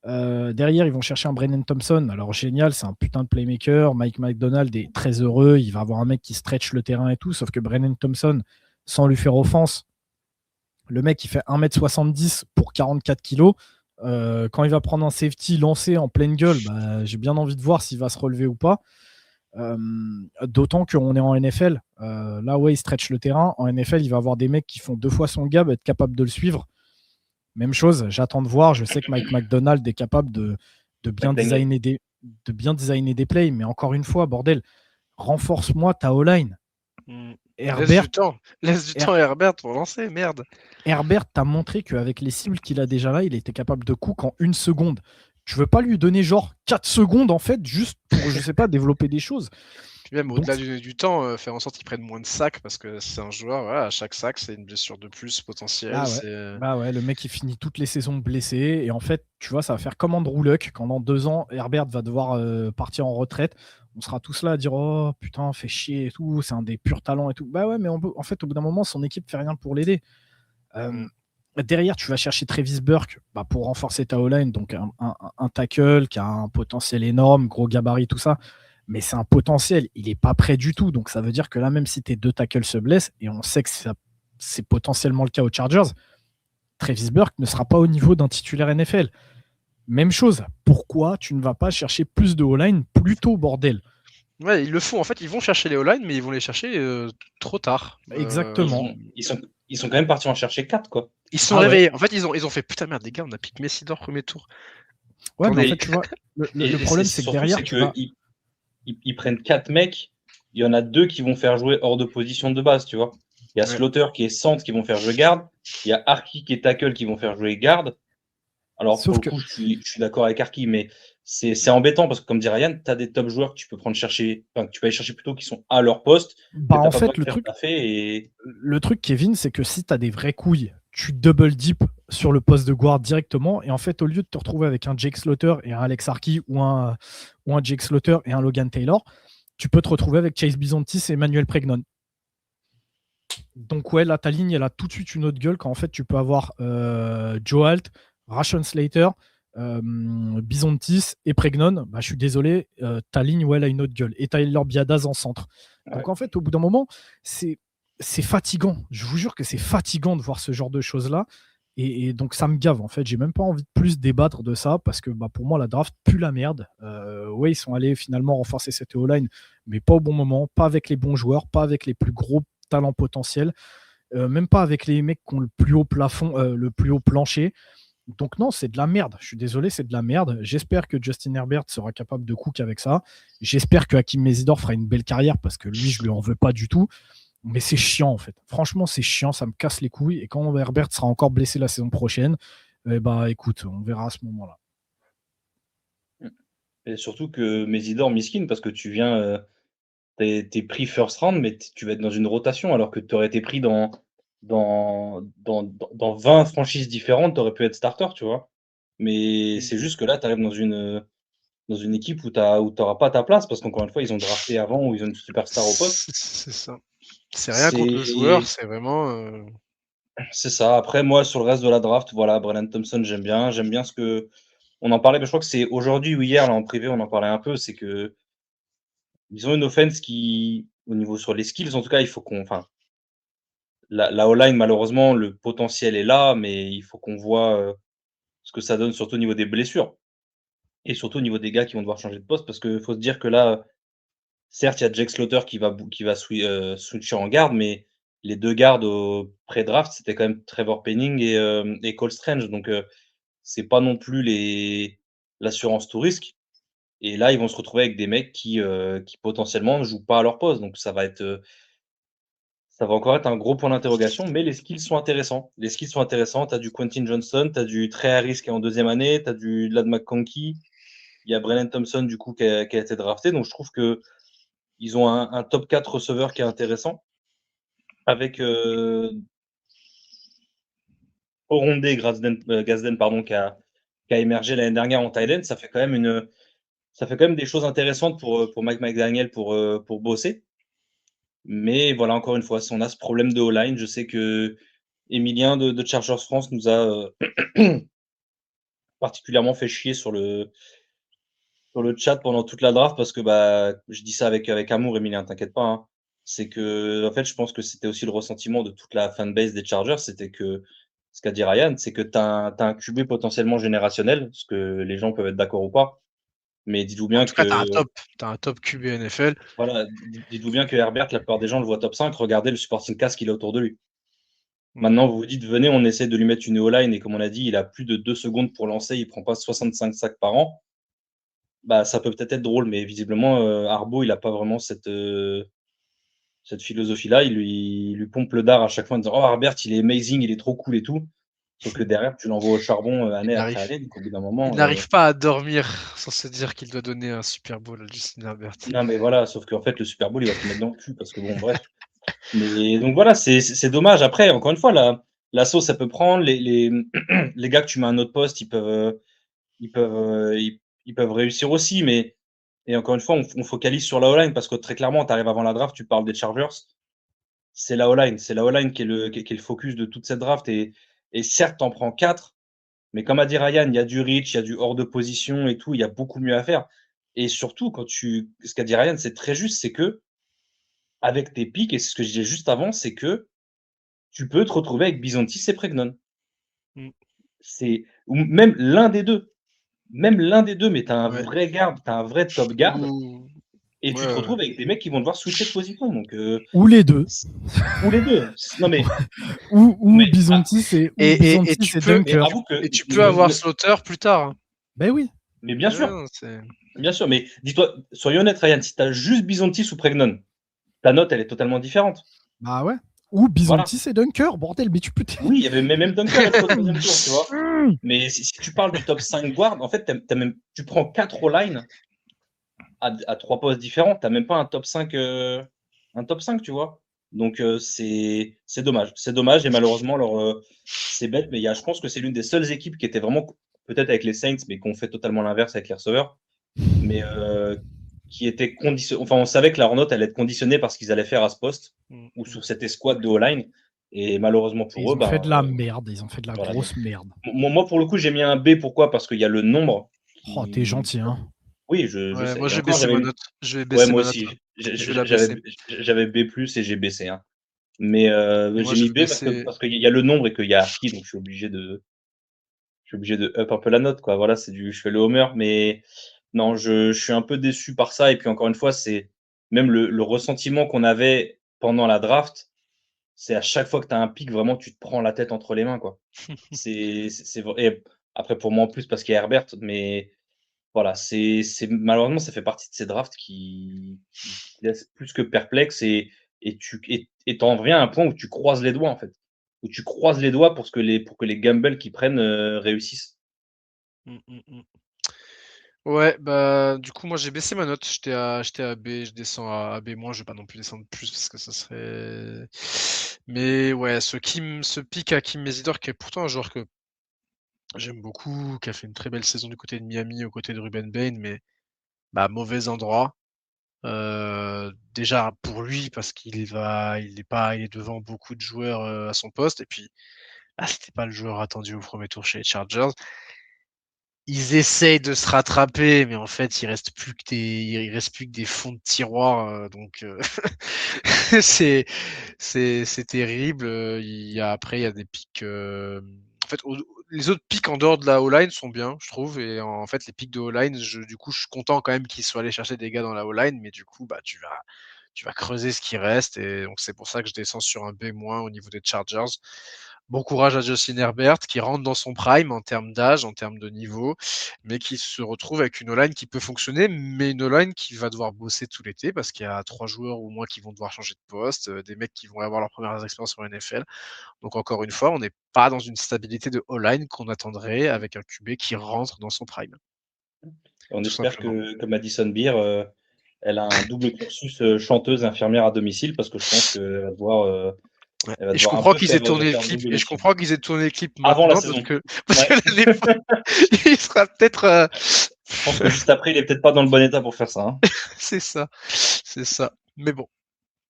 Derrière, ils vont chercher un Brennan Thompson. Alors, génial, c'est un putain de playmaker. Mike McDonald est très heureux. Il va avoir un mec qui stretch le terrain et tout. Sauf que Brennan Thompson, sans lui faire offense, le mec, il fait 1m70 pour 44 kilos. Quand il va prendre un safety lancé en pleine gueule, bah, j'ai bien envie de voir s'il va se relever ou pas. D'autant qu'on est en NFL. Là, ouais, il stretch le terrain. En NFL, il va avoir des mecs qui font 2 fois son gab, être capable de le suivre. Même chose, j'attends de voir. Je sais que Mike McDonald est capable de bien McDaniel. designer des plays, mais encore une fois, bordel, renforce-moi ta O-line. Laisse du temps. Laisse du temps à Herbert pour lancer, merde. Herbert t'a montré qu'avec les cibles qu'il a déjà là, il était capable de cook en 1 seconde. Tu veux pas lui donner genre 4 secondes en fait, juste pour, je sais pas, développer des choses. Puis même Donc, au-delà du temps, faire en sorte qu'il prenne moins de sacs parce que c'est un joueur, voilà, à chaque sac, c'est une blessure de plus potentielle. bah ouais. Bah ouais, le mec il finit toutes les saisons blessé et en fait, tu vois, ça va faire comme Andrew Luck quand dans 2 ans, Herbert va devoir partir en retraite. On sera tous là à dire oh putain, fait chier et tout, c'est un des purs talents et tout. Bah ouais, mais en fait, au bout d'un moment, son équipe fait rien pour l'aider. Derrière, tu vas chercher Travis Burke pour renforcer ta O-line, donc un tackle qui a un potentiel énorme, gros gabarit, tout ça. Mais c'est un potentiel, il n'est pas prêt du tout. Donc ça veut dire que là, même si tes 2 tackles se blessent, et on sait que c'est potentiellement le cas aux Chargers, Travis Burke ne sera pas au niveau d'un titulaire NFL. Même chose, pourquoi tu ne vas pas chercher plus de O-line plus tôt, bordel? Ouais, ils le font. En fait, ils vont chercher les O-line, mais ils vont les chercher trop tard. Exactement. Ils sont quand même partis en chercher 4, quoi. Ils se sont réveillés. En fait, ils ont fait putain merde, les gars, on a piqué Messidor premier tour. Ouais, mais en Attendez. fait, tu vois, le problème, c'est que derrière, ils prennent 4 mecs, il y en a 2 qui vont faire jouer hors de position de base, tu vois. Il y a Slaughter qui est centre qui vont faire jouer garde, il y a Arki qui est tackle qui vont faire jouer garde. Alors, Sauf pour le coup, je suis d'accord avec Arki, mais c'est embêtant parce que, comme dit Ryan, tu as des top joueurs que tu peux prendre chercher, enfin, que tu peux aller chercher plutôt qui sont à leur poste. En fait, le truc, Kevin, c'est que si tu as des vraies couilles, tu double dip sur le poste de guard directement. Et en fait, au lieu de te retrouver avec un Jake Slaughter et un Alex Arki ou un Jake Slaughter et un Logan Taylor, tu peux te retrouver avec Chase Bizontis et Emmanuel Pregnon. Donc ouais, là, ta ligne, elle a tout de suite une autre gueule quand en fait, tu peux avoir Joe Alt, Rashawn Slater, Bizontis et Pregnon. Je suis désolé, ta ligne, ouais, elle a une autre gueule. Et Tyler Biadasz en centre. Donc en fait, au bout d'un moment, c'est fatigant. Je vous jure que c'est fatigant de voir ce genre de choses-là. Et donc ça me gave en fait. J'ai même pas envie de plus débattre de ça parce que pour moi la draft pue la merde. Ouais, ils sont allés finalement renforcer cette O-line, mais pas au bon moment, pas avec les bons joueurs, pas avec les plus gros talents potentiels, même pas avec les mecs qui ont le plus haut plafond, le plus haut plancher. Donc non, c'est de la merde. Je suis désolé, c'est de la merde. J'espère que Justin Herbert sera capable de cook avec ça. J'espère que Hakim Messidor fera une belle carrière parce que lui, je lui en veux pas du tout. Mais c'est chiant en fait. Franchement, c'est chiant, ça me casse les couilles. Et quand Herbert sera encore blessé la saison prochaine, écoute, on verra à ce moment-là. Et surtout que Messidor miskin parce que tu viens, t'es pris first round, mais tu vas être dans une rotation alors que tu aurais été pris dans 20 franchises différentes, tu aurais pu être starter, tu vois. Mais c'est juste que là, tu arrives dans une équipe où tu n'auras pas ta place parce qu'encore une fois, ils ont drafté avant ou ils ont une superstar au poste. C'est ça. C'est rien contre le joueur, c'est vraiment. C'est ça. Après, moi, sur le reste de la draft, voilà, Brennan Thompson, j'aime bien. J'aime bien ce que. On en parlait, mais je crois que c'est aujourd'hui ou hier, là, en privé, on en parlait un peu. C'est que ils ont une offense qui, au niveau sur les skills, en tout cas, il faut qu'on. Enfin, la O-line, malheureusement, le potentiel est là, mais il faut qu'on voit ce que ça donne, surtout au niveau des blessures. Et surtout au niveau des gars qui vont devoir changer de poste, parce qu'il faut se dire que là, certes, il y a Jake Slaughter qui va switcher en garde, mais les 2 gardes au pré-draft, c'était quand même Trevor Penning et Cole Strange. Donc, c'est pas non plus l'assurance tout risque. Et là, ils vont se retrouver avec des mecs qui potentiellement ne jouent pas à leur poste. Donc ça va encore être un gros point d'interrogation, mais les skills sont intéressants. Les skills sont intéressants. Tu as du Quentin Johnson, tu as du Trey Harris qui est en 2e année, tu as du Ladd McConkey, il y a Brennan Thompson du coup qui a été drafté. Donc je trouve qu'ils ont un top 4 receveur qui est intéressant. Avec Orondé Gazden pardon, qui a émergé l'année dernière en Thaïlande. Ça fait quand même des choses intéressantes pour Mike McDaniel pour bosser. Mais voilà, encore une fois, si on a ce problème de O-line, je sais que Emilien de Chargers France nous a particulièrement fait chier sur le chat pendant toute la draft parce que je dis ça avec amour, Emilien, t'inquiète pas. Hein. C'est que, en fait, je pense que c'était aussi le ressentiment de toute la fanbase des Chargers, c'était que ce qu'a dit Ryan, c'est que tu as un QB potentiellement générationnel, ce que les gens peuvent être d'accord ou pas. Mais dites-vous En bien tout cas, que t'as un top QB NFL. voilà, dites-vous bien que Herbert, la plupart des gens le voient top 5. Regardez le supporting cast qu'il a autour de lui. Mm. Maintenant, vous vous dites, venez, on essaie de lui mettre une O-line et comme on a dit, il a plus de 2 secondes pour lancer, il prend pas 65 sacs par an. Bah, ça peut peut-être être drôle, mais visiblement, Harbaugh, il a pas vraiment cette philosophie-là. Il lui pompe le dard à chaque fois en disant, oh, Herbert, il est amazing, il est trop cool et tout. Sauf que derrière, tu l'envoies au charbon année Il après n'arrive année. Donc, au bout d'un il moment, n'arrive pas à dormir sans se dire qu'il doit donner un Super Bowl à Justin Herbert. non, mais voilà, sauf qu'en fait, le Super Bowl, il va te le mettre dans le cul parce que bon, bref. Mais donc voilà, c'est dommage. Après, encore une fois, la sauce, ça peut prendre. Les gars que tu mets à un autre poste, ils peuvent réussir aussi. Mais et encore une fois, on focalise sur la O-line parce que très clairement, tu arrives avant la draft, tu parles des Chargers, c'est la O-line. C'est la O-line qui est le focus de toute cette draft. Et certes, tu en prends 4, mais comme a dit Ryan, il y a du reach, il y a du hors de position et tout, il y a beaucoup mieux à faire. Et surtout, ce qu'a dit Ryan, c'est très juste, c'est que avec tes pics, et c'est ce que je disais juste avant, c'est que tu peux te retrouver avec Bisontis et Pregnon. Mm. Ou même l'un des deux. Même l'un des deux, mais tu as un Ouais. vrai garde, tu as un vrai top garde, et tu te Ouais. retrouves avec des mecs qui vont devoir switcher de position. Donc, Ou les deux. ou les deux. Non, mais, Ou mais, ah, Bisontis Et et mais Dunker. avoue que. Et tu peux avoir Slaughter plus tard. Hein. Ben oui. Mais bien sûr, C'est... bien sûr. Mais dis-toi, soyons honnêtes, Ryan, si tu as juste Bisontis ou Pregnon, ta note, elle est totalement différente. Bah ouais. Ou Voilà. Bisontis et Dunker, bordel, mais tu peux. Oui, il y avait même Dunker est au troisième tour, tu vois. Mais si tu parles du top 5 guard, en fait, tu prends 4 O-line à 3 postes différents. Tu n'as même pas un top 5, tu vois. Donc, c'est dommage. C'est dommage et malheureusement, alors, c'est bête, mais je pense que c'est l'une des seules équipes qui était vraiment, peut-être avec les Saints, mais qu'on fait totalement l'inverse avec les receveurs, mais qui était conditionnée. Enfin, on savait que la note allait être conditionnée par ce qu'ils allaient faire à ce poste ou sur cette escouade de O-line. Et malheureusement pour Ils eux, ont fait de la merde. Ils ont fait de la voilà. grosse merde. Moi, pour le coup, j'ai mis un B. Pourquoi? Parce qu'il y a le nombre Oh, t'es gentil, hein. Oui, je Ouais, sais. moi, Et je vais encore, baisser j'avais ma mis. note. Je vais Ouais, baisser moi ma note. aussi. Je vais la baisser. J'avais B+ et j'ai baissé. Hein. Mais Moi, j'ai je mis vais B baisser. parce qu'il y a le nombre et qu'il y a Arki, donc je suis obligé de up un peu la note, quoi. Voilà, je fais le homer. Mais non, je suis un peu déçu par ça. Et puis encore une fois, c'est même le ressentiment qu'on avait pendant la draft. C'est à chaque fois que tu as un pic, vraiment, tu te prends la tête entre les mains, quoi. Et après, pour moi en plus, parce qu'il y a Herbert, mais voilà, malheureusement, ça fait partie de ces drafts qui laissent plus que perplexe et t'en reviens à un point où tu croises les doigts, en fait. Où tu croises les doigts pour que les gambles qu'ils prennent réussissent. Ouais, bah, du coup, moi, j'ai baissé ma note. J'étais à B, je descends à B-. Je vais pas non plus descendre plus parce que ça serait. Mais ouais, ce pic à Kim Mesidor, qui est pourtant un joueur que j'aime beaucoup, qui a fait une très belle saison du côté de Miami, aux côtés de Ruben Bain, mais bah, mauvais endroit. Déjà pour lui, parce il est devant beaucoup de joueurs à son poste, et puis c'était pas le joueur attendu au premier tour chez les Chargers. Ils essayent de se rattraper, mais en fait, il reste plus que des fonds de tiroir, donc c'est terrible. Après, il y a des pics. En fait, les autres pics en dehors de la O-line sont bien, je trouve. Et en fait, les pics de O-line, du coup, je suis content quand même qu'ils soient allés chercher des gars dans la O-line, mais du coup, bah, tu vas creuser ce qui reste. Et donc, c'est pour ça que je descends sur un B- au niveau des Chargers. Bon courage à Justin Herbert qui rentre dans son prime en termes d'âge, en termes de niveau, mais qui se retrouve avec une O-line qui peut fonctionner, mais une O-line qui va devoir bosser tout l'été parce qu'il y a 3 joueurs au moins qui vont devoir changer de poste, des mecs qui vont avoir leurs premières expériences en NFL. Donc encore une fois, on n'est pas dans une stabilité de O-line qu'on attendrait avec un QB qui rentre dans son prime. On Tout espère simplement. que Madison Beer, elle a un double cursus chanteuse infirmière à domicile parce que je pense Ouais. elle va Et je devoir un comprends peu qu'ils aient tourné le faire clip. double Et je métier. comprends qu'ils aient tourné le clip Avant la maintenant saison. parce que Ouais. l'année il sera peut-être. Je pense que juste après, il est peut-être pas dans le bon état pour faire ça. Hein. C'est ça, c'est ça. Mais bon,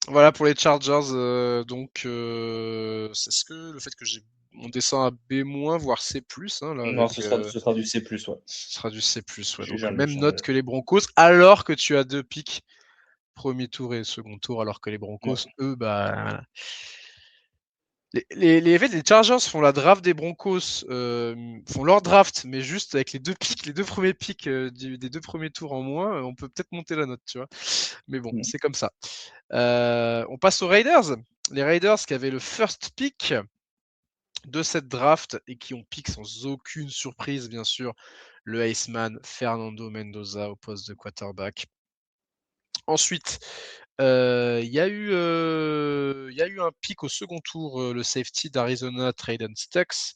voilà pour les Chargers. Donc, c'est ce que le fait que on descend à B-, voire C+, hein, là, Non, avec, ce sera du C+, ouais. ce sera du C+, ouais. Je Donc, viens de le même changer. note que les Broncos, alors que tu as 2 pics, premier tour et second tour, alors que les Ouais. Broncos, eux, bah, Les Chargers font la draft des Broncos, font leur draft, mais juste avec les deux premiers picks des 2 premiers tours en moins, on peut peut-être monter la note, tu vois? Mais bon, c'est comme ça. On passe aux Raiders. Les Raiders qui avaient le first pick de cette draft et qui ont pick sans aucune surprise, bien sûr, le Iceman Fernando Mendoza au poste de quarterback. Ensuite, il y a eu un pick au second tour, le safety d'Arizona, Trayden Stux.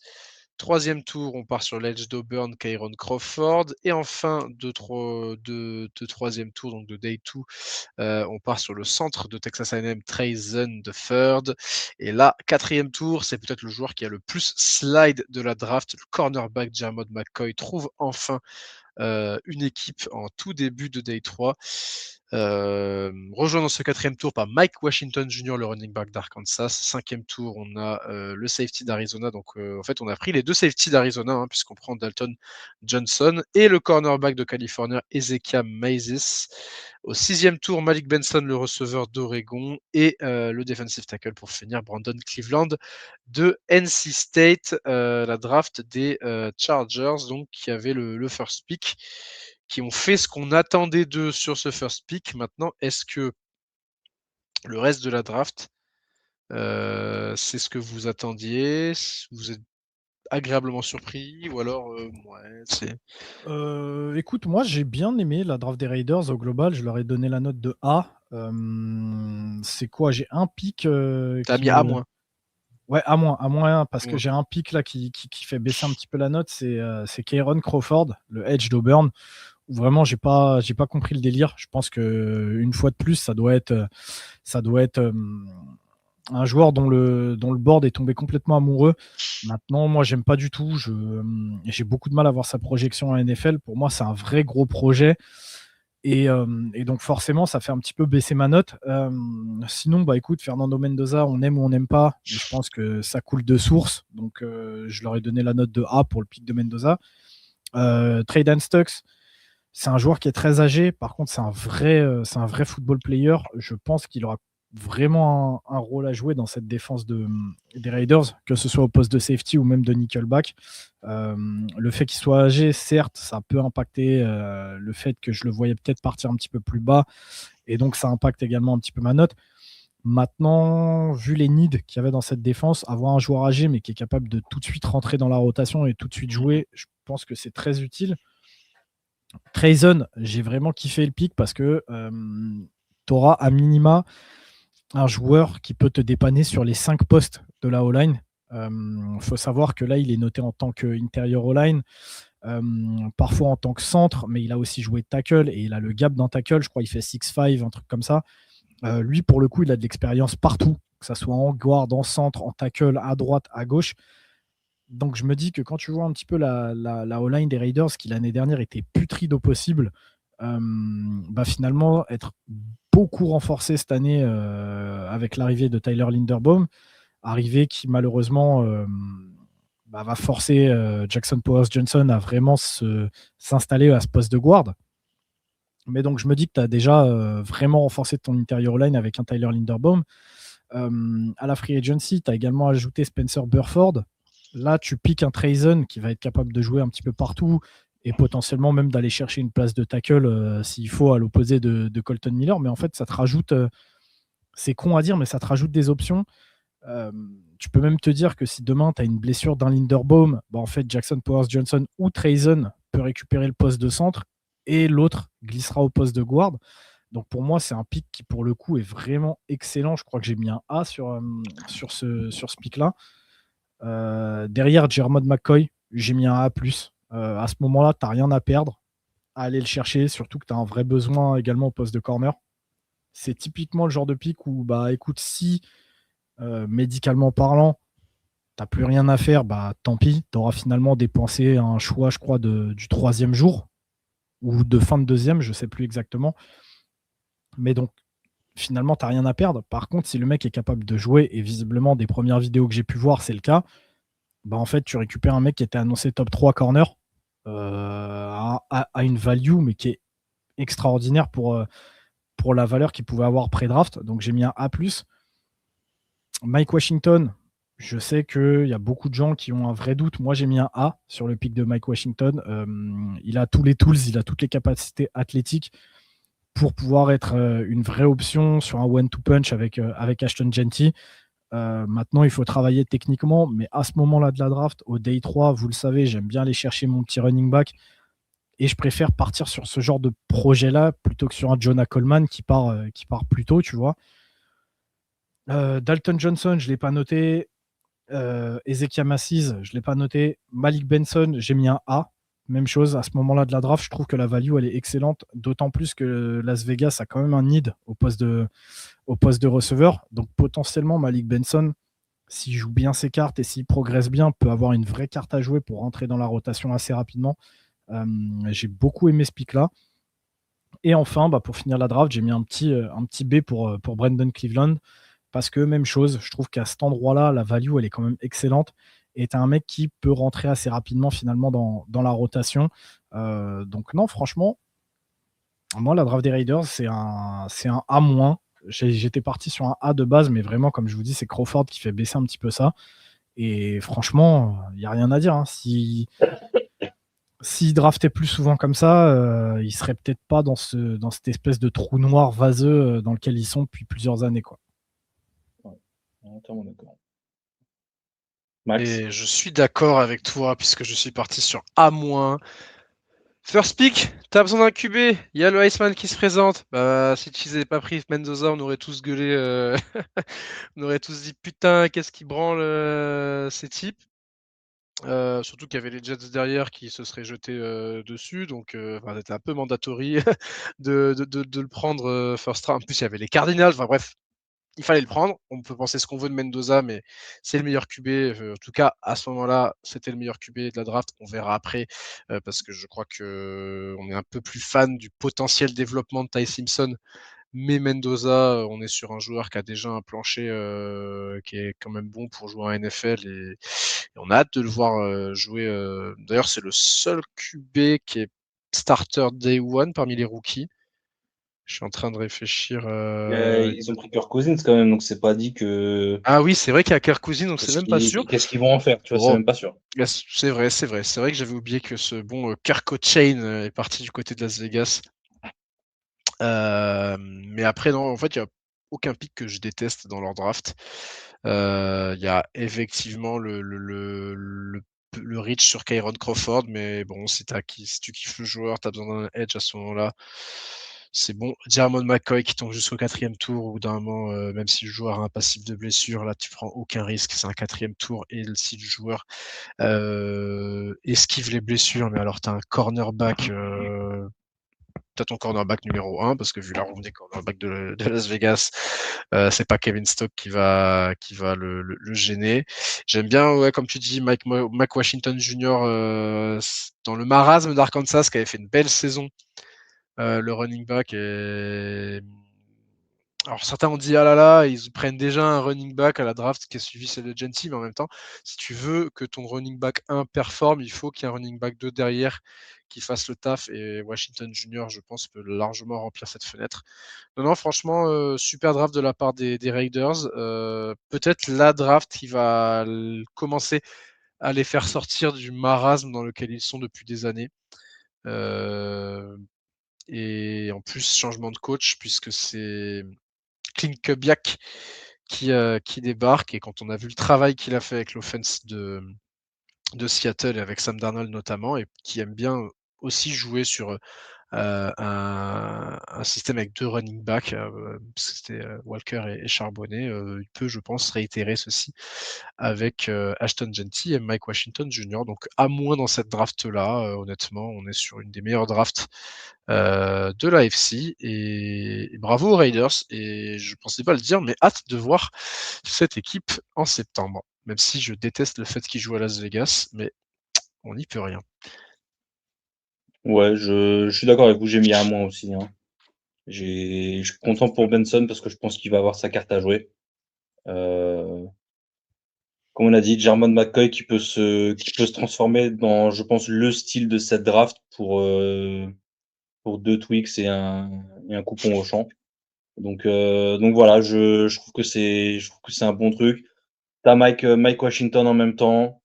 3e tour, on part sur l'edge d'Auburn, Kyron Crawford. Et enfin, de 3e tour, donc de day 2, on part sur le centre de Texas A&M, Trayson III. Et là, 4e tour, c'est peut-être le joueur qui a le plus slide de la draft. Le cornerback Jermod McCoy trouve enfin une équipe en tout début de day 3. Rejoint dans ce 4e tour par Mike Washington Jr., le running back d'Arkansas. 5e tour, on a le safety d'Arizona. Donc, en fait, on a pris les 2 safeties d'Arizona, puisqu'on prend Dalton Johnson et le cornerback de Californie, Ezekiel Maizes. Au 6e tour, Malik Benson, le receveur d'Oregon, et le defensive tackle pour finir, Brandon Cleveland de NC State, la draft des Chargers, donc qui avait le first pick, qui ont fait ce qu'on attendait d'eux sur ce first pick. Maintenant, est-ce que le reste de la draft, c'est ce que vous attendiez? Vous êtes agréablement surpris ou alors ouais, c'est... Écoute, moi j'ai bien aimé la draft des Raiders au global, je leur ai donné la note de A. C'est quoi? J'ai un pic T'as qui mis A-? me. Ouais, à moins, parce que Ouais. j'ai un pic là qui fait baisser un petit peu la note, c'est Kyron Crawford, le edge d'Auburn. Vraiment, j'ai pas compris le délire. Je pense que une fois de plus, ça doit être un joueur dont le board est tombé complètement amoureux. Maintenant, moi, j'aime pas du tout. J'ai beaucoup de mal à voir sa projection en NFL. Pour moi, c'est un vrai gros projet. Et donc forcément, ça fait un petit peu baisser ma note. Sinon, bah écoute, Fernando Mendoza, on aime ou on n'aime pas, mais je pense que ça coule de source. Donc je leur ai donné la note de A pour le pic de Mendoza. Trayden Stux, c'est un joueur qui est très âgé. Par contre, c'est un vrai football player. Je pense qu'il aura vraiment un rôle à jouer dans cette défense des Raiders, que ce soit au poste de safety ou même de nickelback. Le fait qu'il soit âgé, certes, ça peut impacter le fait que je le voyais peut-être partir un petit peu plus bas, et donc ça impacte également un petit peu ma note. Maintenant, vu les needs qu'il y avait dans cette défense, avoir un joueur âgé mais qui est capable de tout de suite rentrer dans la rotation et tout de suite jouer, je pense que c'est très utile. Trayson, j'ai vraiment kiffé le pick parce que tu auras à minima un joueur qui peut te dépanner sur les 5 postes de la O-line. Faut savoir que là, il est noté en tant qu'intérieur O-line, parfois en tant que centre, mais il a aussi joué tackle et il a le gap dans tackle. Je crois qu'il fait 6'5", un truc comme ça. Lui, pour le coup, il a de l'expérience partout, que ça soit en guard, en centre, en tackle, à droite, à gauche. Donc je me dis que quand tu vois un petit peu la O-line des Raiders, qui l'année dernière était putride au possible, bah finalement être beaucoup renforcé cette année avec l'arrivée de Tyler Linderbaum, arrivée qui malheureusement va forcer Jackson Powers-Johnson à vraiment s'installer à ce poste de guard. Mais donc je me dis que tu as déjà vraiment renforcé ton interior line avec un Tyler Linderbaum. À la free agency, tu as également ajouté Spencer Burford. Là, tu piques un Trayson qui va être capable de jouer un petit peu partout et potentiellement même d'aller chercher une place de tackle s'il faut, à l'opposé de Colton Miller. Mais en fait, ça te rajoute, c'est con à dire, mais ça te rajoute des options. Tu peux même te dire que si demain tu as une blessure d'un Linderbaum, bah en fait Jackson Powers-Johnson ou Trayson peut récupérer le poste de centre et l'autre glissera au poste de guard. Donc pour moi, c'est un pick qui pour le coup est vraiment excellent. Je crois que j'ai mis un A sur ce pick-là. Derrière Jermod McCoy, j'ai mis un A+. À ce moment-là, tu n'as rien à perdre à aller le chercher, surtout que tu as un vrai besoin également au poste de corner. C'est typiquement le genre de pick où, bah écoute, si médicalement parlant, tu n'as plus rien à faire, bah tant pis, tu auras finalement dépensé un choix, je crois, du 3e jour ou de fin de 2e, je ne sais plus exactement. Mais donc, finalement, tu n'as rien à perdre. Par contre, si le mec est capable de jouer, et visiblement, des premières vidéos que j'ai pu voir, c'est le cas, bah en fait, tu récupères un mec qui était annoncé top 3 corner à une value, mais qui est extraordinaire pour la valeur qu'il pouvait avoir pré-draft. Donc, j'ai mis un A+. Mike Washington, Je sais qu'il y a beaucoup de gens qui ont un vrai doute. Moi, j'ai mis un A sur le pic de Mike Washington. Il a tous les tools, il a toutes les capacités athlétiques pour pouvoir être une vraie option sur un one-two punch avec Ashton Genty. Maintenant, il faut travailler techniquement, mais à ce moment-là de la draft, au day 3, vous le savez, j'aime bien aller chercher mon petit running back et je préfère partir sur ce genre de projet-là plutôt que sur un Jonah Coleman qui part plus tôt, tu vois. Dalton Johnson, je ne l'ai pas noté. Ezekiel Massis, je ne l'ai pas noté. Malik Benson, j'ai mis un A. Même chose, à ce moment-là de la draft, je trouve que la value, elle est excellente, d'autant plus que Las Vegas a quand même un need au poste de receveur. Donc potentiellement, Malik Benson, s'il joue bien ses cartes et s'il progresse bien, peut avoir une vraie carte à jouer pour rentrer dans la rotation assez rapidement. J'ai beaucoup aimé ce pick-là. Et enfin, pour finir la draft, j'ai mis un petit B pour Brandon Cleveland. Parce que même chose, je trouve qu'à cet endroit-là, la value, elle est quand même excellente. Et tu as un mec qui peut rentrer assez rapidement finalement dans la rotation. Donc non, franchement, moi, la draft des Raiders, c'est un A-. J'étais parti sur un A de base, mais vraiment, comme je vous dis, c'est Crawford qui fait baisser un petit peu ça. Et franchement, il n'y a rien à dire. S'il draftait plus souvent comme ça, il serait peut-être pas dans cette espèce de trou noir vaseux dans lequel ils sont depuis plusieurs années, quoi. Entièrement d'accord. Max. Et je suis d'accord avec toi puisque je suis parti sur A-. First pick, t'as besoin d'un QB, il y a le Iceman qui se présente. Si Cheese n'avait pas pris Mendoza, on aurait tous gueulé, on aurait tous dit putain, qu'est-ce qui branle ces types. Surtout qu'il y avait les Jets derrière qui se seraient jetés dessus, donc c'était un peu mandatory de le prendre first round. En plus, il y avait les Cardinals, enfin bref, il fallait le prendre. On peut penser ce qu'on veut de Mendoza, mais c'est le meilleur QB. En tout cas, à ce moment-là, c'était le meilleur QB de la draft. On verra après, parce que je crois qu'on est un peu plus fan du potentiel développement de Ty Simpson. Mais Mendoza, on est sur un joueur qui a déjà un plancher qui est quand même bon pour jouer en NFL et on a hâte de le voir jouer. D'ailleurs, c'est le seul QB qui est starter day one parmi les rookies. Je suis en train de réfléchir. Ils ont pris Kirk Cousins quand même, donc c'est pas dit que. Ah oui, c'est vrai qu'il y a Kirk Cousins, donc c'est même pas sûr. Qu'est-ce qu'ils vont en faire, tu vois, c'est Bon, même pas sûr. c'est vrai. C'est vrai que j'avais oublié que ce bon Kirk Cochain est parti du côté de Las Vegas. Mais après, non, en fait, il n'y a aucun pick que je déteste dans leur draft. Il y a effectivement le reach sur Kyron Crawford, mais bon, si tu kiffes le joueur, tu as besoin d'un edge à ce moment-là. C'est bon. Diamond McCoy qui tombe jusqu'au 4e tour, ou d'un moment, même si le joueur a un passif de blessure, là, tu prends aucun risque. C'est un 4e tour. Et si le joueur esquive les blessures, mais alors tu as un cornerback. T'as ton cornerback numéro 1, parce que vu la room des cornerbacks de Las Vegas, c'est pas Kevin Stock qui va le gêner. J'aime bien, ouais, comme tu dis, Mike Washington Jr. Dans le marasme d'Arkansas, qui avait fait une belle saison, le running back. Alors certains ont dit ah là là, ils prennent déjà un running back à la draft qui est suivi celle de Genty, mais en même temps, si tu veux que ton running back 1 performe, il faut qu'il y ait un running back 2 derrière qui fasse le taf, et Washington Jr., je pense, peut largement remplir cette fenêtre. Non, franchement, super draft de la part des Raiders. Peut-être la draft qui va commencer à les faire sortir du marasme dans lequel ils sont depuis des années. Et en plus, changement de coach, puisque c'est Clint Kubiak qui débarque, et quand on a vu le travail qu'il a fait avec l'offense de Seattle et avec Sam Darnold notamment, et qui aime bien aussi jouer sur un système avec 2 running backs, c'était Walker et Charbonnet, il peut, je pense, réitérer ceci avec Ashton Genty et Mike Washington Jr. Donc à moins dans cette draft-là, honnêtement, on est sur une des meilleures drafts de l'AFC, et bravo aux Raiders, et je pensais pas le dire, mais hâte de voir cette équipe en septembre, même si je déteste le fait qu'ils jouent à Las Vegas, mais on n'y peut rien. Ouais, je suis d'accord avec vous, j'ai mis un moins aussi. Hein. Je suis content pour Benson parce que je pense qu'il va avoir sa carte à jouer. Comme on a dit, Jermon McCoy qui peut se transformer dans, je pense, le style de cette draft pour 2 tweaks et un coupon au champ. Donc voilà, je trouve que c'est un bon truc. T'as Mike Washington en même temps.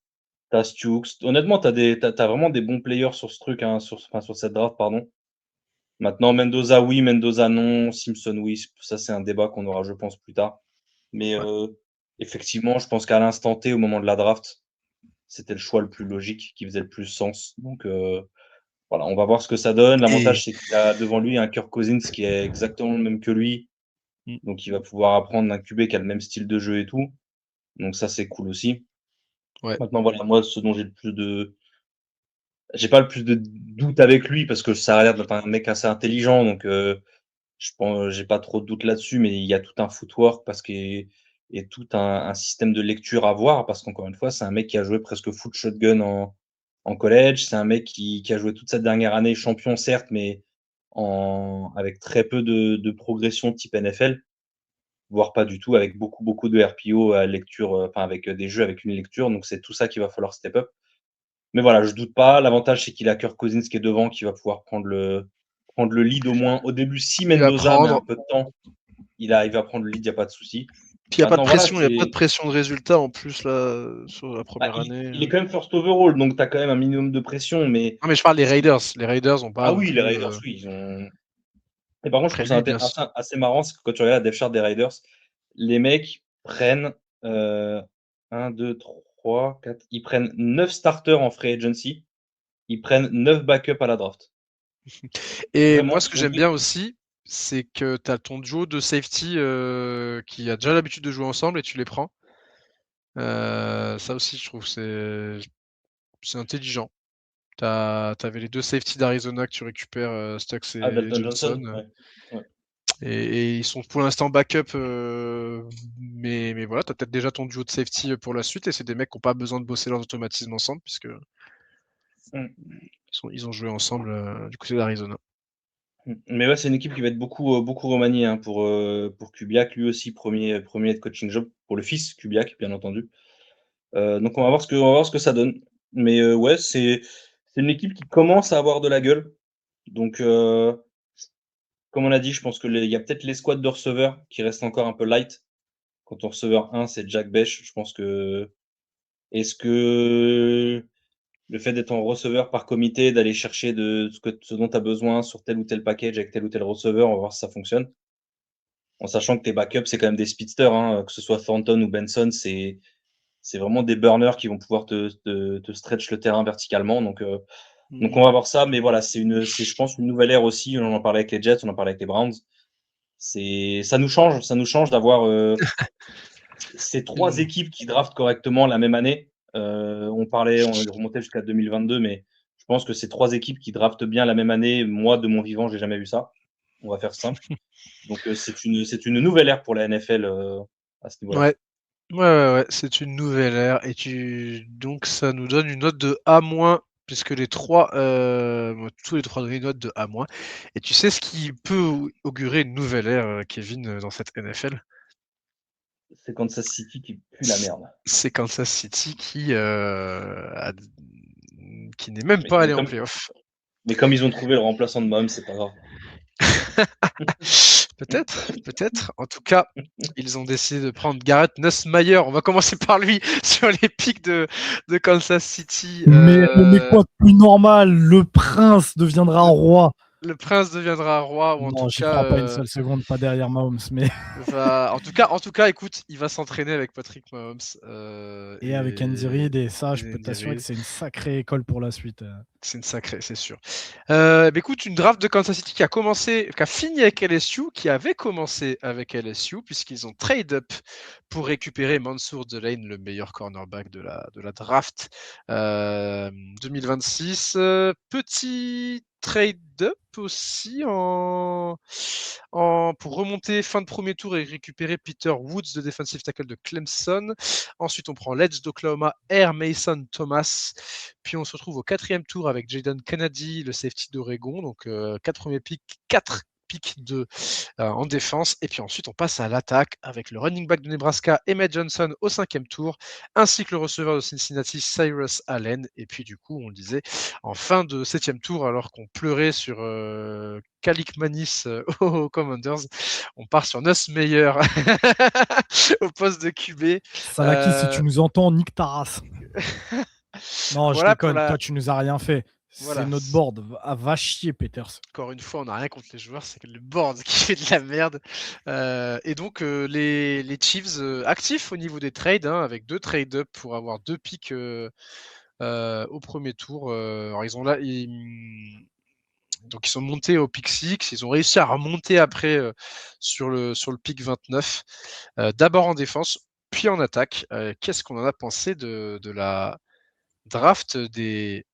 T'as Stukes. Honnêtement, t'as vraiment des bons players sur ce truc, hein, sur cette draft, pardon. Maintenant, Mendoza, oui, Mendoza, non. Simpson, oui. Ça, c'est un débat qu'on aura, je pense, plus tard. Mais effectivement, je pense qu'à l'instant T, au moment de la draft, c'était le choix le plus logique, qui faisait le plus sens. Donc, voilà, on va voir ce que ça donne. L'avantage, c'est qu'il a devant lui un Kirk Cousins qui est exactement le même que lui. Donc, il va pouvoir apprendre d'un QB qui a le même style de jeu et tout. Donc, ça, c'est cool aussi. Ouais. Maintenant, voilà, moi, ce dont j'ai pas le plus de doute avec lui parce que ça a l'air d'être un mec assez intelligent. Donc, je pense, j'ai pas trop de doute là-dessus, mais il y a tout un footwork et tout un système de lecture à voir parce qu'encore une fois, c'est un mec qui a joué presque full shotgun en college. C'est un mec qui a joué toute sa dernière année champion, certes, mais avec très peu de progression type NFL, voire pas du tout, avec beaucoup de RPO à lecture, enfin, avec des jeux avec une lecture. Donc, c'est tout ça qu'il va falloir step up. Mais voilà, je doute pas. L'avantage, c'est qu'il a Kirk Cousins qui est devant, qui va pouvoir prendre le lead au moins. Au début, si Il va Mendoza met un prendre. peu de temps, il va prendre le lead, il n'y a pas de souci. Puis il n'y a pas de Maintenant, voilà, pression, il y a pas de pression de résultat en plus là sur la première il année. est quand même first overall, donc tu as quand même un minimum de pression. Mais Non mais je parle des Raiders. Les Raiders ont pas ah non oui, les plus Raiders, oui, ils ont. Et par contre, je trouve prennent ça lui bien sûr. assez marrant, c'est que quand tu regardes la depth chart des Raiders, les mecs prennent 1, 2, 3, 4. Ils prennent 9 starters en free agency. Ils prennent 9 backups à la draft. Et Vraiment, moi ce que j'aime bien aussi, c'est que tu as ton duo de safety qui a déjà l'habitude de jouer ensemble et tu les prends. Ça aussi je trouve c'est intelligent. T'avais les 2 safety d'Arizona que tu récupères, Stux et Dalton Johnson, Johnson, ouais. Ouais. et ils sont pour l'instant backup, mais voilà, tu as peut-être déjà ton duo de safety, pour la suite et c'est des mecs qui ont pas besoin de bosser leurs automatismes ensemble puisque Mmh. ils ont joué ensemble, du côté d'Arizona. Mais ouais, c'est une équipe qui va être beaucoup remaniée, hein, pour Kubiak, lui aussi premier head coaching job pour le fils Kubiak, bien entendu. Donc on va voir ce que ça donne. Mais ouais, c'est une équipe qui commence à avoir de la gueule. Donc comme on a dit, je pense il y a peut-être les squads de receveurs qui restent encore un peu light. Quand ton receveur 1, c'est Jack Bech, je pense que est-ce que le fait d'être en receveur par comité, d'aller chercher ce dont tu as besoin sur tel ou tel package avec tel ou tel receveur, on va voir si ça fonctionne. En sachant que tes backups, c'est quand même des speedsters, hein, que ce soit Thornton ou Benson, c'est vraiment des burners qui vont pouvoir te stretch le terrain verticalement. Donc on va voir ça. Mais voilà, c'est je pense, une nouvelle ère aussi. On en parlait avec les Jets, on en parlait avec les Browns. Ça nous change d'avoir ces 3 Une équipes qui draftent correctement la même année. On remontait jusqu'à 2022, mais je pense que ces 3 équipes qui draftent bien la même année, moi, de mon vivant, j'ai jamais vu ça. On va faire simple. Donc, c'est une nouvelle ère pour la NFL à ce niveau-là. Ouais. Ouais, c'est une nouvelle ère et donc ça nous donne une note de A-, puisque les 3, tous les 3 donnaient une note de A-. Et tu sais ce qui peut augurer une nouvelle ère, Kevin, dans cette NFL? C'est Kansas City qui pue la merde. C'est Kansas City qui n'est même pas allé en playoff. Mais comme ils ont trouvé le remplaçant de Mahomes, c'est pas grave. Peut-être. En tout cas, ils ont décidé de prendre Garrett Nussmeier. On va commencer par lui sur les pics de Kansas City. Mais quoi de plus normal, le prince deviendra roi. Le prince deviendra roi, ou en Non, tout j'y cas, crois pas une seule seconde, pas derrière Mahomes. Mais... en tout cas, écoute, il va s'entraîner avec Patrick Mahomes. Et avec Andy Reid, et ça, je peux Andy t'assurer Reid. que c'est une sacrée école pour la suite. C'est une sacrée, c'est sûr. Écoute, une draft de Kansas City qui a fini avec LSU, qui avait commencé avec LSU, puisqu'ils ont trade up pour récupérer Mansour Delane, le meilleur cornerback de la draft 2026. Petit trade up aussi pour remonter fin de premier tour et récupérer Peter Woods, le defensive tackle de Clemson. Ensuite, on prend l'Edge d'Oklahoma, Air Mason Thomas. Puis on se retrouve au 4e tour avec Jaden Kennedy, le safety d'Oregon. Donc 4 premiers picks, 4 pick 2 en défense. Et puis ensuite, on passe à l'attaque avec le running back de Nebraska, Emmett Johnson, au 5e tour, ainsi que le receveur de Cincinnati, Cyrus Allen. Et puis du coup, on le disait, en fin de 7e tour, alors qu'on pleurait sur Kalik Manis aux Commanders, on part sur Nussmeier au poste de QB. Salaki, si tu nous entends, nique ta race. Non, je Voilà déconne. Toi, tu nous as rien fait. Voilà. C'est notre board. Va chier, Peters. Encore une fois, on n'a rien contre les joueurs, c'est que le board qui fait de la merde. Et donc, les Chiefs actifs au niveau des trades, hein, avec 2 trade-up pour avoir 2 picks au premier tour. Alors, donc, ils sont montés au pick 6. Ils ont réussi à remonter après sur le pick 29. D'abord en défense, puis en attaque. Qu'est-ce qu'on en a pensé de la draft des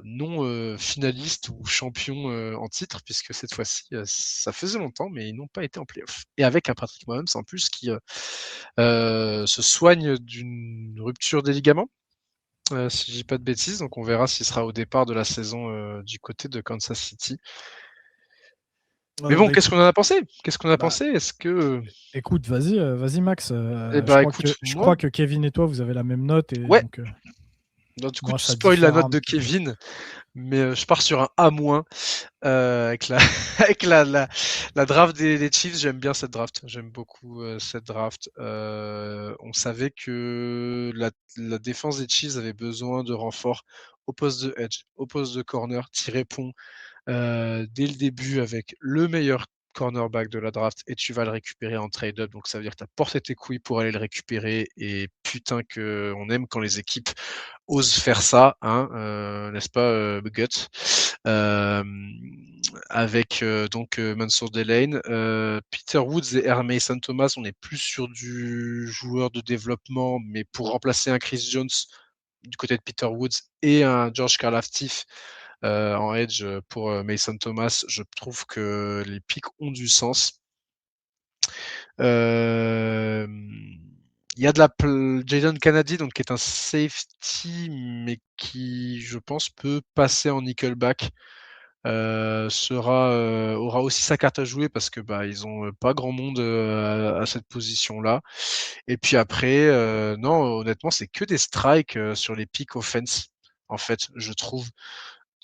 non finalistes ou champions en titre, puisque cette fois-ci, ça faisait longtemps, mais ils n'ont pas été en playoff. Et avec un Patrick Mahomes en plus qui se soigne d'une rupture des ligaments, si je dis pas de bêtises. Donc on verra s'il sera au départ de la saison du côté de Kansas City. Mais bon, qu'est-ce qu'on en a pensé? Est-ce que... Écoute, vas-y Max. je crois que Kevin et toi, vous avez la même note. Et ouais. Donc, non, du coup, tu spoil la note de Kevin, mais je pars sur un A-, avec la draft des Chiefs. J'aime bien cette draft. J'aime beaucoup cette draft. On savait que la défense des Chiefs avait besoin de renforts au poste de edge, au poste de corner. Tu réponds dès le début avec le meilleur cornerback de la draft et tu vas le récupérer en trade-up. Donc ça veut dire que tu as porté tes couilles pour aller le récupérer. Et putain qu'on aime quand les équipes osent faire ça, hein, n'est-ce pas, Guts, avec donc Mansour Delane, Peter Woods et R. Mason Thomas. On est plus sur du joueur de développement, mais pour remplacer un Chris Jones du côté de Peter Woods et un George Karlaftis en edge pour Mason Thomas, je trouve que les picks ont du sens. Il y a de Jayden Kennedy, donc qui est un safety, mais qui, je pense, peut passer en nickelback. Aura aussi sa carte à jouer parce que ils ont pas grand monde à cette position-là. Et puis après, non, honnêtement, c'est que des strikes sur les picks offense. En fait, je trouve.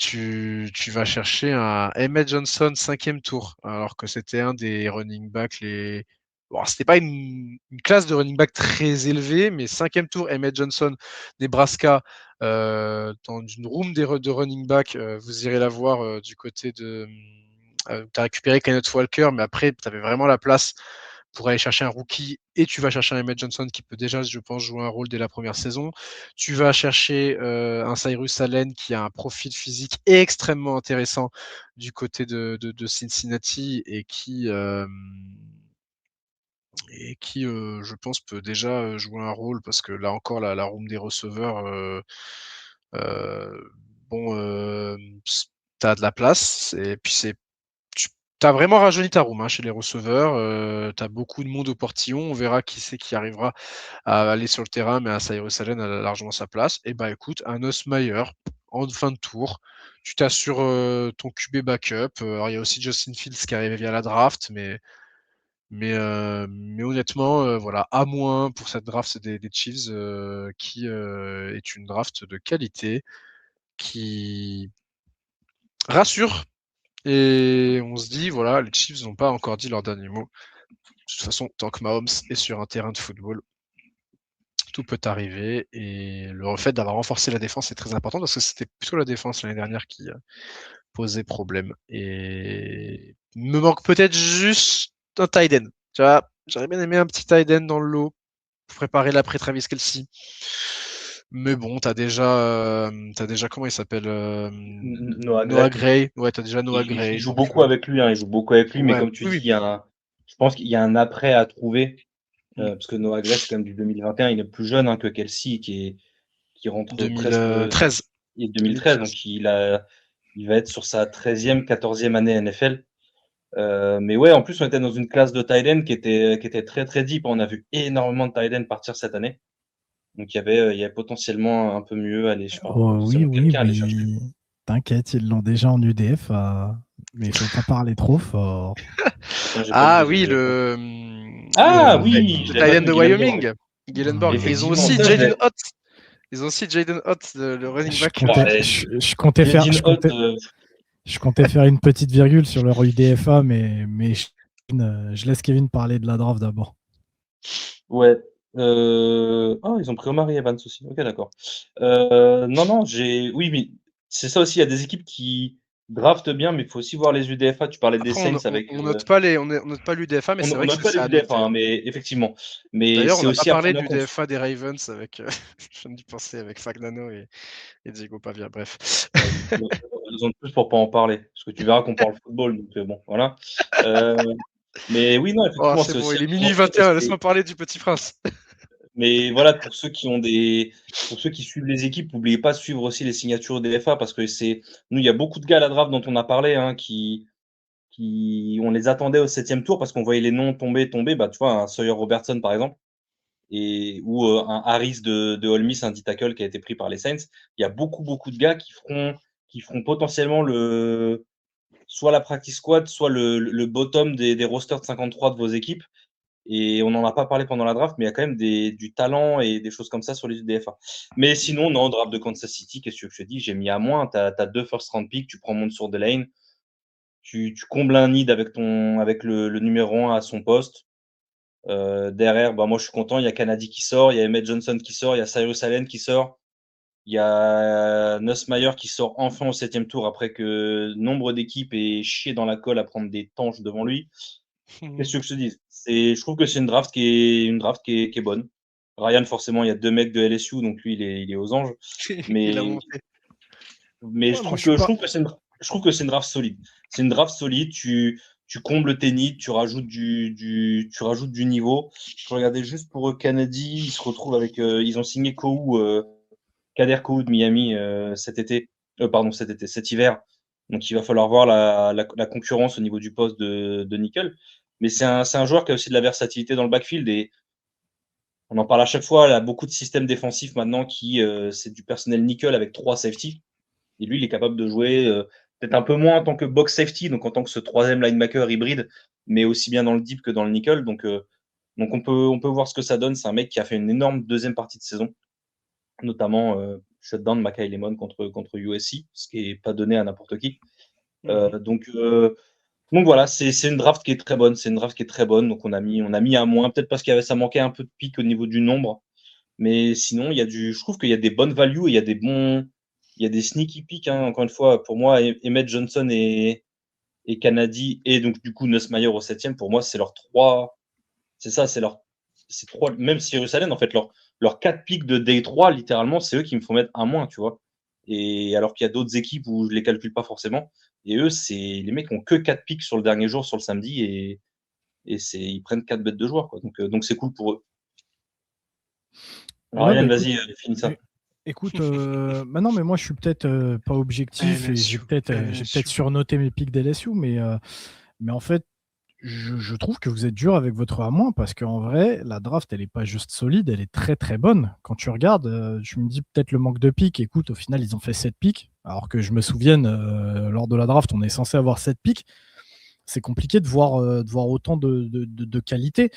Tu vas chercher un Emmett Johnson 5e tour, alors que c'était un des running backs Bon, c'était pas une classe de running back très élevée, mais 5e tour, Emmett Johnson, Nebraska, dans une room de running back, vous irez la voir du côté de... tu as récupéré Kenneth Walker, mais après, tu avais vraiment la place pour aller chercher un rookie et tu vas chercher un Emmett Johnson qui peut déjà, je pense, jouer un rôle dès la première saison. Tu vas chercher un Cyrus Allen qui a un profil physique extrêmement intéressant du côté de Cincinnati et qui, je pense, peut déjà jouer un rôle parce que là encore, la room des receveurs, tu as de la place et puis tu as vraiment rajeuni ta room chez les receveurs. Tu as beaucoup de monde au portillon. On verra qui c'est qui arrivera à aller sur le terrain, mais un Cyrus Allen a largement sa place. Et écoute, un Nussmeier en fin de tour. Tu t'assures ton QB backup. Alors, il y a aussi Justin Fields qui arrive via la draft, mais honnêtement, voilà, à moins pour cette draft des Chiefs, qui est une draft de qualité, qui rassure. Et on se dit, voilà, les Chiefs n'ont pas encore dit leur dernier mot. De toute façon, tant que Mahomes est sur un terrain de football, tout peut arriver. Et le fait d'avoir renforcé la défense est très important parce que c'était plutôt la défense l'année dernière qui posait problème. Et il me manque peut-être juste un tight end. Tu vois, j'aurais bien aimé un petit tight end dans le lot pour préparer l'après Travis Kelce. Mais bon, t'as déjà comment il s'appelle, Noah Gray. Ouais, t'as déjà Noah Gray. Il joue beaucoup avec lui, il joue beaucoup avec lui, mais comme tu dis, je pense qu'il y a un après à trouver, parce que Noah Gray, c'est quand même du 2021, il est plus jeune que Kelce, qui rentre 2013. presque... Il est 2013, donc il va être sur sa 13e, 14e année NFL. Mais ouais, en plus, on était dans une classe de tight end qui était très, très deep. On a vu énormément de tight end partir cette année. Donc, il y avait potentiellement un peu mieux aller oui. T'inquiète, ils l'ont déjà en UDF à Mais il faut pas parler trop fort. Attends, j'ai pas Ah vu, oui, j'ai- le, Ah Le- oui, le je l'avais Titan pas de vu, Gillenborg. Wyoming, Gillenborg. Et ils ont Effectivement, aussi ça, je Jaden l'ai. Hott. Ils ont aussi Jaden Hott, le running Je back. comptais, Ouais, je comptais faire, Jaden Hott, je comptais faire une petite virgule sur leur UDFA, mais je laisse Kevin parler de la draft d'abord. ouais. Ah, ils ont pris Omari Evans aussi. Ok, d'accord. Non, oui, mais c'est ça aussi. Il y a des équipes qui draftent bien, mais il faut aussi voir les UDFA. Tu parlais des Après, Saints avec. on note pas on note pas l'UDFA, mais c'est On vrai que note pas c'est les à UDFA, noter. hein, mais effectivement. Mais D'ailleurs, on c'est n'a pas aussi à parlé prendre de en compte. l'UDFA des Ravens avec, je viens d'y penser, avec Fagnano et Diego Pavia. Bref. Ouais, ils ont plus pour pas en parler, parce que tu verras qu'on parle football, donc bon, voilà. Mais oui, non, Oh, effectivement, c'est c'est bon, aussi il à est prendre minuit en compte parce 21, que laisse-moi parler du Petit Prince. mais voilà, pour ceux qui suivent les équipes, n'oubliez pas de suivre aussi les signatures DFA parce que nous, il y a beaucoup de gars à la draft dont on a parlé, hein, on les attendait au 7e tour parce qu'on voyait les noms tomber. Bah, tu vois, un Sawyer Robertson, par exemple, ou un Harris de Ole Miss, un D-tackle qui a été pris par les Saints. Il y a beaucoup de gars qui feront potentiellement soit la practice squad, soit le bottom des rosters de 53 de vos équipes. Et on n'en a pas parlé pendant la draft, mais il y a quand même du talent et des choses comme ça sur les UDFA. Mais sinon, non, draft de Kansas City, qu'est-ce que je te dis? J'ai mis à moins. Tu as 2 first round picks, tu prends Mansour Delane, tu combles un need avec le numéro 1 à son poste. Derrière, bah, moi je suis content. Il y a Kennedy qui sort, il y a Emmett Johnson qui sort, il y a Cyrus Allen qui sort. Il y a Nussmeier qui sort enfin au 7e tour après que nombre d'équipes aient chié dans la colle à prendre des tanches devant lui. Qu'est-ce que je te dis? Je trouve que c'est une draft qui est bonne. Ryan, forcément, il y a 2 mecs de LSU, donc lui, il est aux anges. Il a Mais, monté. mais Ouais, je moi, trouve je suis que, je pas. trouve que c'est une draft solide. C'est une draft solide. Tu combles tes needs, tu rajoutes du niveau. Je regardais juste pour eux, Kennedy, ils se retrouvent avec, ils ont signé Kader Kou de Miami cet hiver. Donc il va falloir voir la concurrence au niveau du poste de nickel. Mais c'est un joueur qui a aussi de la versatilité dans le backfield et on en parle à chaque fois. Il a beaucoup de systèmes défensifs maintenant c'est du personnel nickel avec 3 safety. Et lui, il est capable de jouer peut-être un peu moins en tant que box safety, donc en tant que ce troisième linebacker hybride, mais aussi bien dans le deep que dans le nickel. Donc on peut voir ce que ça donne. C'est un mec qui a fait une énorme deuxième partie de saison, notamment shutdown de Mackay Lemon contre USC, ce qui n'est pas donné à n'importe qui. Donc voilà, c'est une draft qui est très bonne. C'est une draft qui est très bonne. Donc on a mis à moins, peut-être parce ça manquait un peu de pic au niveau du nombre. Mais sinon, je trouve qu'il y a des bonnes values et il y a des sneaky picks, hein. Encore une fois, pour moi, Emmett Johnson et Kennedy, et donc du coup Nussmeier au 7e, pour moi, c'est leurs trois. C'est ça, c'est trois. Même Cyrus Allen, en fait, leurs 4 picks de Day 3, littéralement, c'est eux qui me font mettre un moins, tu vois. Et alors qu'il y a d'autres équipes où je les calcule pas forcément. Et eux, les mecs ont que 4 picks sur le dernier jour, sur le samedi, et ils prennent 4 bêtes de joueurs, quoi. Donc c'est cool pour eux. Ouais, bah Ryan, écoute, vas-y, finis ça. écoute, bah non, mais moi je suis peut-être pas objectif et j'ai peut-être surnoté mes pics d'LSU, mais en fait, je trouve que vous êtes dur avec votre A-, parce qu'en vrai, la draft, elle n'est pas juste solide, elle est très très bonne. Quand tu regardes, je me dis peut-être le manque de pics. Écoute, au final, ils ont fait 7 pics, alors que je me souvienne, lors de la draft, on est censé avoir 7 pics. C'est compliqué de voir autant de qualité.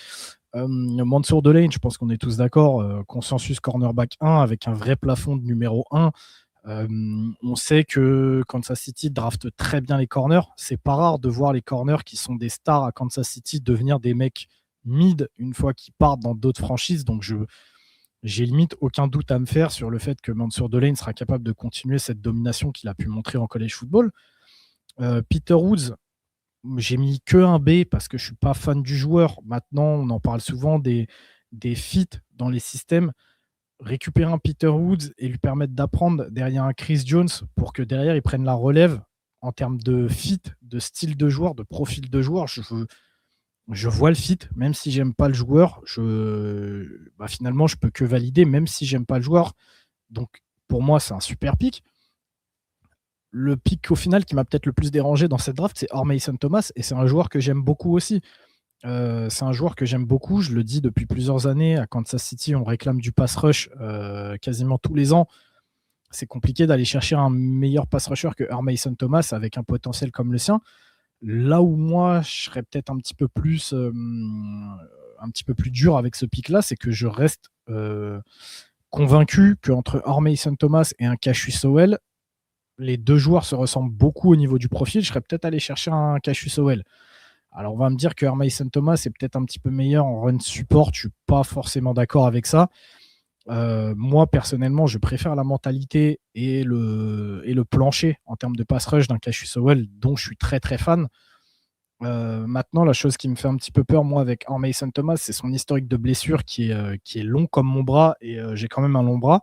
Mansour Delane, je pense qu'on est tous d'accord, consensus cornerback 1 avec un vrai plafond de numéro 1. On sait que Kansas City draft très bien les corners. C'est pas rare de voir les corners qui sont des stars à Kansas City devenir des mecs mid une fois qu'ils partent dans d'autres franchises. Donc j'ai limite aucun doute à me faire sur le fait que Mansour Delane sera capable de continuer cette domination qu'il a pu montrer en college football. Peter Woods, j'ai mis que un B parce que je suis pas fan du joueur. Maintenant, on en parle souvent des fits dans les systèmes. Récupérer un Peter Woods et lui permettre d'apprendre derrière un Chris Jones pour que derrière il prenne la relève en termes de fit, de style de joueur, de profil de joueur, je vois le fit, même si j'aime pas le joueur, finalement je peux que valider, même si j'aime pas le joueur. Donc pour moi c'est un super pick. Le pick au final qui m'a peut-être le plus dérangé dans cette draft, c'est Mason Thomas, et c'est un joueur que j'aime beaucoup aussi. C'est un joueur que j'aime beaucoup, je le dis depuis plusieurs années. À Kansas City, on réclame du pass rush quasiment tous les ans. c'est compliqué d'aller chercher un meilleur pass rusher que Mason Thomas avec un potentiel comme le sien. Là où moi, je serais peut-être un petit peu plus dur avec ce pic-là, c'est que je reste convaincu qu'entre Mason Thomas et un Cassius Howell, les deux joueurs se ressemblent beaucoup au niveau du profil. Je serais peut-être allé chercher un Cassius Howell. Alors, on va me dire que Mason Thomas est peut-être un petit peu meilleur en run support. Je ne suis pas forcément d'accord avec ça. Moi, personnellement, je préfère la mentalité et le plancher en termes de pass rush d'un Cassius Howell, dont je suis très très fan. Maintenant, la chose qui me fait un petit peu peur, moi, avec Mason Thomas, c'est son historique de blessure qui est long comme mon bras, et j'ai quand même un long bras.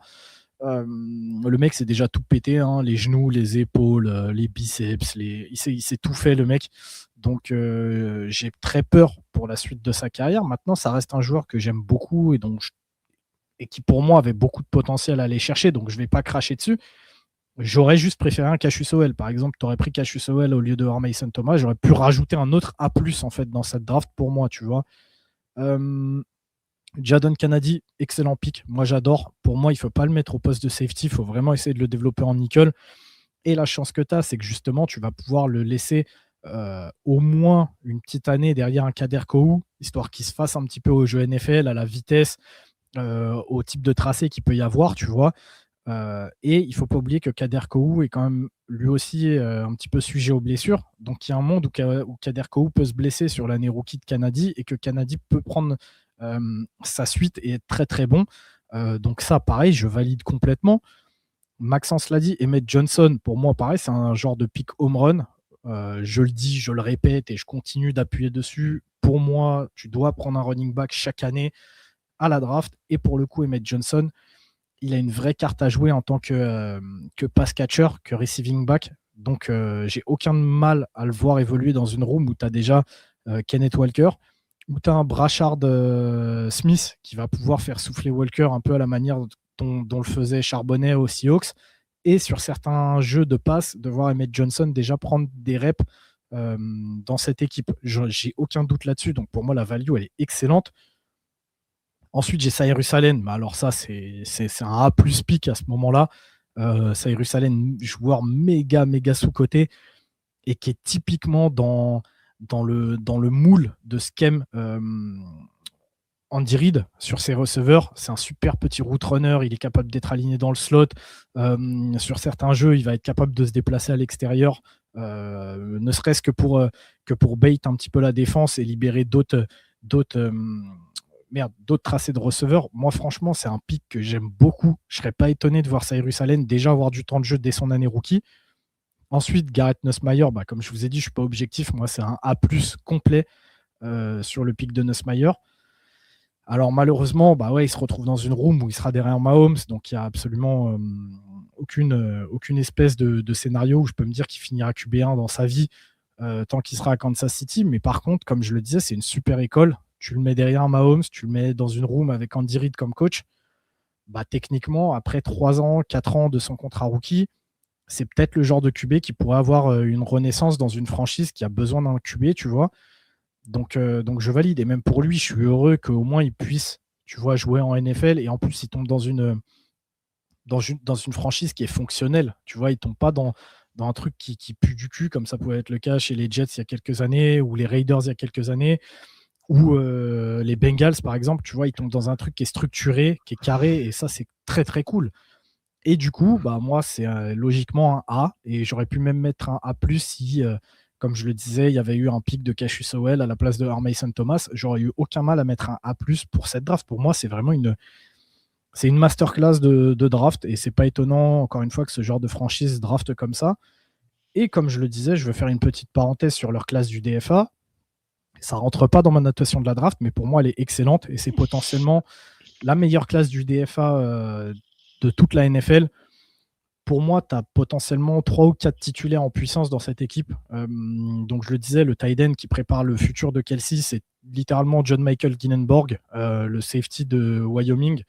Le mec s'est déjà tout pété, hein, les genoux, les épaules, les biceps, il s'est tout fait, le mec. Donc j'ai très peur pour la suite de sa carrière. Maintenant, ça reste un joueur que j'aime beaucoup et qui pour moi avait beaucoup de potentiel à aller chercher, donc je ne vais pas cracher dessus. J'aurais juste préféré un Cassius Howell. Par exemple, tu aurais pris Cassius Howell au lieu de Mason Thomas, j'aurais pu rajouter un autre A+, en fait, dans cette draft pour moi, tu vois. Jadon Kennedy, excellent pick. Moi, j'adore. Pour moi, il ne faut pas le mettre au poste de safety. Il faut vraiment essayer de le développer en nickel. Et la chance que tu as, c'est que justement, tu vas pouvoir le laisser au moins une petite année derrière un Kader Kohou, histoire qu'il se fasse un petit peu au jeu NFL, à la vitesse, au type de tracé qu'il peut y avoir, tu vois. Et il ne faut pas oublier que Kader Kohou est quand même lui aussi un petit peu sujet aux blessures. Donc, il y a un monde où Kader Kohou peut se blesser sur l'année rookie de Kennedy et que Kennedy peut prendre sa suite et être très très bon. Donc ça, pareil, je valide complètement. Maxence l'a dit, Emmett Johnson, pour moi, pareil, c'est un genre de pick home run. Je le dis, je le répète et je continue d'appuyer dessus. Pour moi, tu dois prendre un running back chaque année à la draft. Et pour le coup, Emmett Johnson, il a une vraie carte à jouer en tant que pass catcher, que receiving back. Donc, j'ai aucun mal à le voir évoluer dans une room où tu as déjà Kenneth Walker, où tu as un Brashard Smith qui va pouvoir faire souffler Walker un peu à la manière dont le faisait Charbonnet aux Seahawks. Et sur certains jeux de passe, de voir Emmett Johnson déjà prendre des reps dans cette équipe. J'ai aucun doute là-dessus. Donc, pour moi, la value, elle est excellente. Ensuite, j'ai Cyrus Allen. Mais alors ça, c'est un A+ pick à ce moment-là. Cyrus Allen, joueur méga sous-coté et qui est typiquement dans le moule de ce qu'aime Andy Reid sur ses receveurs. C'est un super petit route runner. Il est capable d'être aligné dans le slot. Sur certains jeux, il va être capable de se déplacer à l'extérieur, ne serait-ce que pour bait un petit peu la défense et libérer d'autres tracés de receveurs. Moi, franchement, c'est un pick que j'aime beaucoup. Je ne serais pas étonné de voir Cyrus Allen déjà avoir du temps de jeu dès son année rookie. Ensuite, Garrett Nussmeier, comme je vous ai dit, je ne suis pas objectif. Moi, c'est un A+ complet sur le pick de Nussmeier. Alors, malheureusement, il se retrouve dans une room où il sera derrière Mahomes. Donc, il n'y a absolument aucune espèce de scénario où je peux me dire qu'il finira QB1 dans sa vie tant qu'il sera à Kansas City. Mais par contre, comme je le disais, c'est une super école. Tu le mets derrière Mahomes, tu le mets dans une room avec Andy Reid comme coach. Techniquement, après 3 ans, 4 ans de son contrat rookie, c'est peut-être le genre de QB qui pourrait avoir une renaissance dans une franchise qui a besoin d'un QB, tu vois. Donc je valide. Et même pour lui, je suis heureux qu'au moins il puisse, tu vois, jouer en NFL. Et en plus, il tombe dans une franchise qui est fonctionnelle. Tu vois, il tombe pas dans un truc qui pue du cul, comme ça pouvait être le cas chez les Jets il y a quelques années, ou les Raiders il y a quelques années, ou les Bengals, par exemple. Tu vois, il tombe dans un truc qui est structuré, qui est carré, et ça, c'est très, très cool. Et du coup, moi, c'est logiquement un A, et j'aurais pu même mettre un A+, si, comme je le disais, il y avait eu un pic de Cassius Howell à la place de Mason Thomas. J'aurais eu aucun mal à mettre un A+ pour cette draft. Pour moi, c'est vraiment une masterclass de draft, et c'est pas étonnant, encore une fois, que ce genre de franchise draft comme ça. Et comme je le disais, je veux faire une petite parenthèse sur leur classe du DFA. Ça rentre pas dans ma notation de la draft, mais pour moi, elle est excellente, et c'est potentiellement la meilleure classe du DFA de toute la NFL. Pour moi, tu as potentiellement 3 ou 4 titulaires en puissance dans cette équipe. Donc, je le disais, le tight end qui prépare le futur de Kelsey, c'est littéralement John Michael Ginenborg, le safety de Wyoming.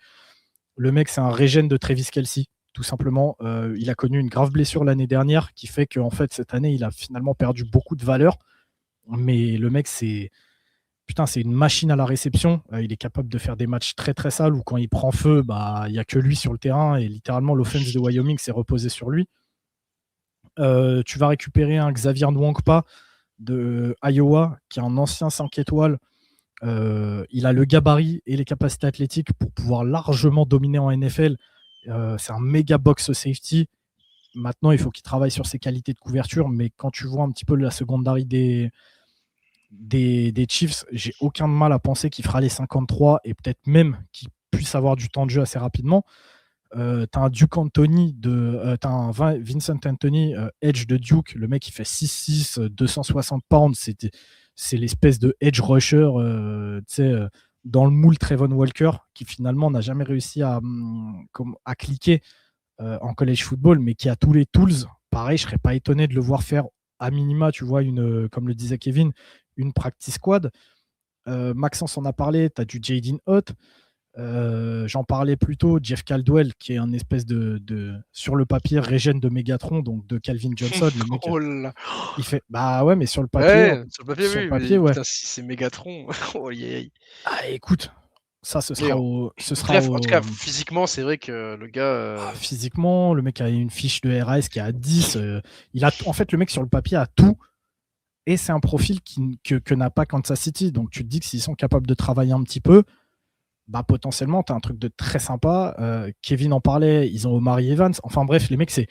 Le mec, c'est un régène de Travis Kelsey, tout simplement. Il a connu une grave blessure l'année dernière qui fait qu'en fait, cette année, il a finalement perdu beaucoup de valeur. Mais le mec, c'est putain, c'est une machine à la réception. Il est capable de faire des matchs très très sales où quand il prend feu, il n'y a que lui sur le terrain et littéralement l'offense de Wyoming s'est reposée sur lui. Tu vas récupérer un Xavier Nwankpa de Iowa qui est un ancien 5 étoiles. Il a le gabarit et les capacités athlétiques pour pouvoir largement dominer en NFL. C'est un méga box safety. Maintenant, il faut qu'il travaille sur ses qualités de couverture, mais quand tu vois un petit peu la secondary des Chiefs, j'ai aucun mal à penser qu'il fera les 53 et peut-être même qu'il puisse avoir du temps de jeu assez rapidement. T'as un Duke Anthony t'as un Vincent Anthony edge de Duke, le mec il fait 6'6", 260 pounds, c'est l'espèce de edge rusher dans le moule Trevon Walker qui finalement n'a jamais réussi à cliquer en college football, mais qui a tous les tools. Pareil, je serais pas étonné de le voir faire à minima, tu vois, comme le disait Kevin, une practice squad. Maxence en a parlé, tu as du Jaden Hutt. J'en parlais plus tôt, Jeff Caldwell, qui est un espèce de sur le papier régène de Megatron, donc de Calvin Johnson. Le mec, Oh là. il fait bah ouais, mais sur le papier, Ouais, sur le papier, sur oui, le papier, mais ouais. putain, si c'est Megatron. Oh, Ah, écoute, ça ce sera au. Bref, en tout cas, physiquement, c'est vrai que le gars. Physiquement, le mec a une fiche de RAS qui est à 10. En fait, le mec sur le papier a tout. Et c'est un profil que n'a pas Kansas City. Donc tu te dis que s'ils sont capables de travailler un petit peu, potentiellement, tu as un truc de très sympa. Kevin en parlait, ils ont Omari Evans. Enfin bref, les mecs, c'est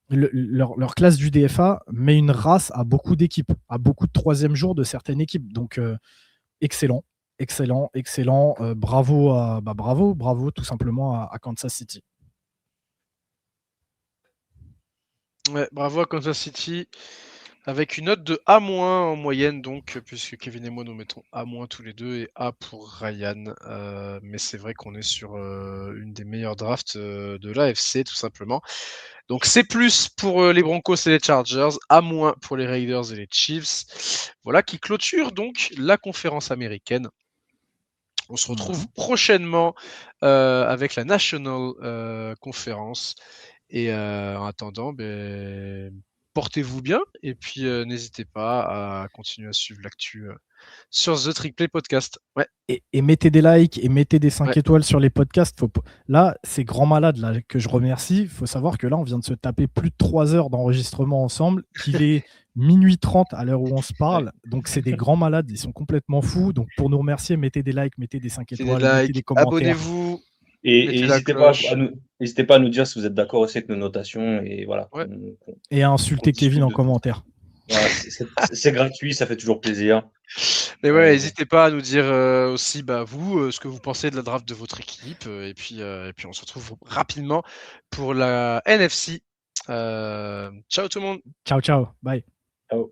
leur classe du DFA met une race à beaucoup d'équipes, à beaucoup de troisième jour de certaines équipes. Donc excellent. Bravo tout simplement à Kansas City. Ouais, bravo à Kansas City. Avec une note de A- en moyenne, donc, puisque Kevin et moi nous mettons A- tous les deux et A pour Ryan. Mais c'est vrai qu'on est sur une des meilleures drafts de l'AFC, tout simplement. Donc C+ pour les Broncos et les Chargers, A- pour les Raiders et les Chiefs. Voilà qui clôture donc la conférence américaine. On se retrouve prochainement avec la National Conference. Et en attendant, portez-vous bien et puis n'hésitez pas à continuer à suivre l'actu sur The Trick Play Podcast. Ouais. Et mettez des likes et mettez des 5 étoiles sur les podcasts. Là, c'est Grand Malade là, que je remercie. Il faut savoir que là, on vient de se taper plus de 3 heures d'enregistrement ensemble, qu'il est minuit 30 à l'heure où on se parle. Ouais. Donc, c'est des grands malades. Ils sont complètement fous. Donc, pour nous remercier, mettez des likes, mettez des 5 étoiles, mettez des commentaires. Abonnez-vous. Et n'hésitez pas à nous dire si vous êtes d'accord aussi avec nos notations. Et voilà. Ouais. Et à insulter Kevin en commentaire. Voilà, c'est gratuit, ça fait toujours plaisir. Mais ouais, n'hésitez pas à nous dire aussi, vous, ce que vous pensez de la draft de votre équipe. Et puis on se retrouve rapidement pour la NFC. Ciao tout le monde. Ciao, bye. Ciao.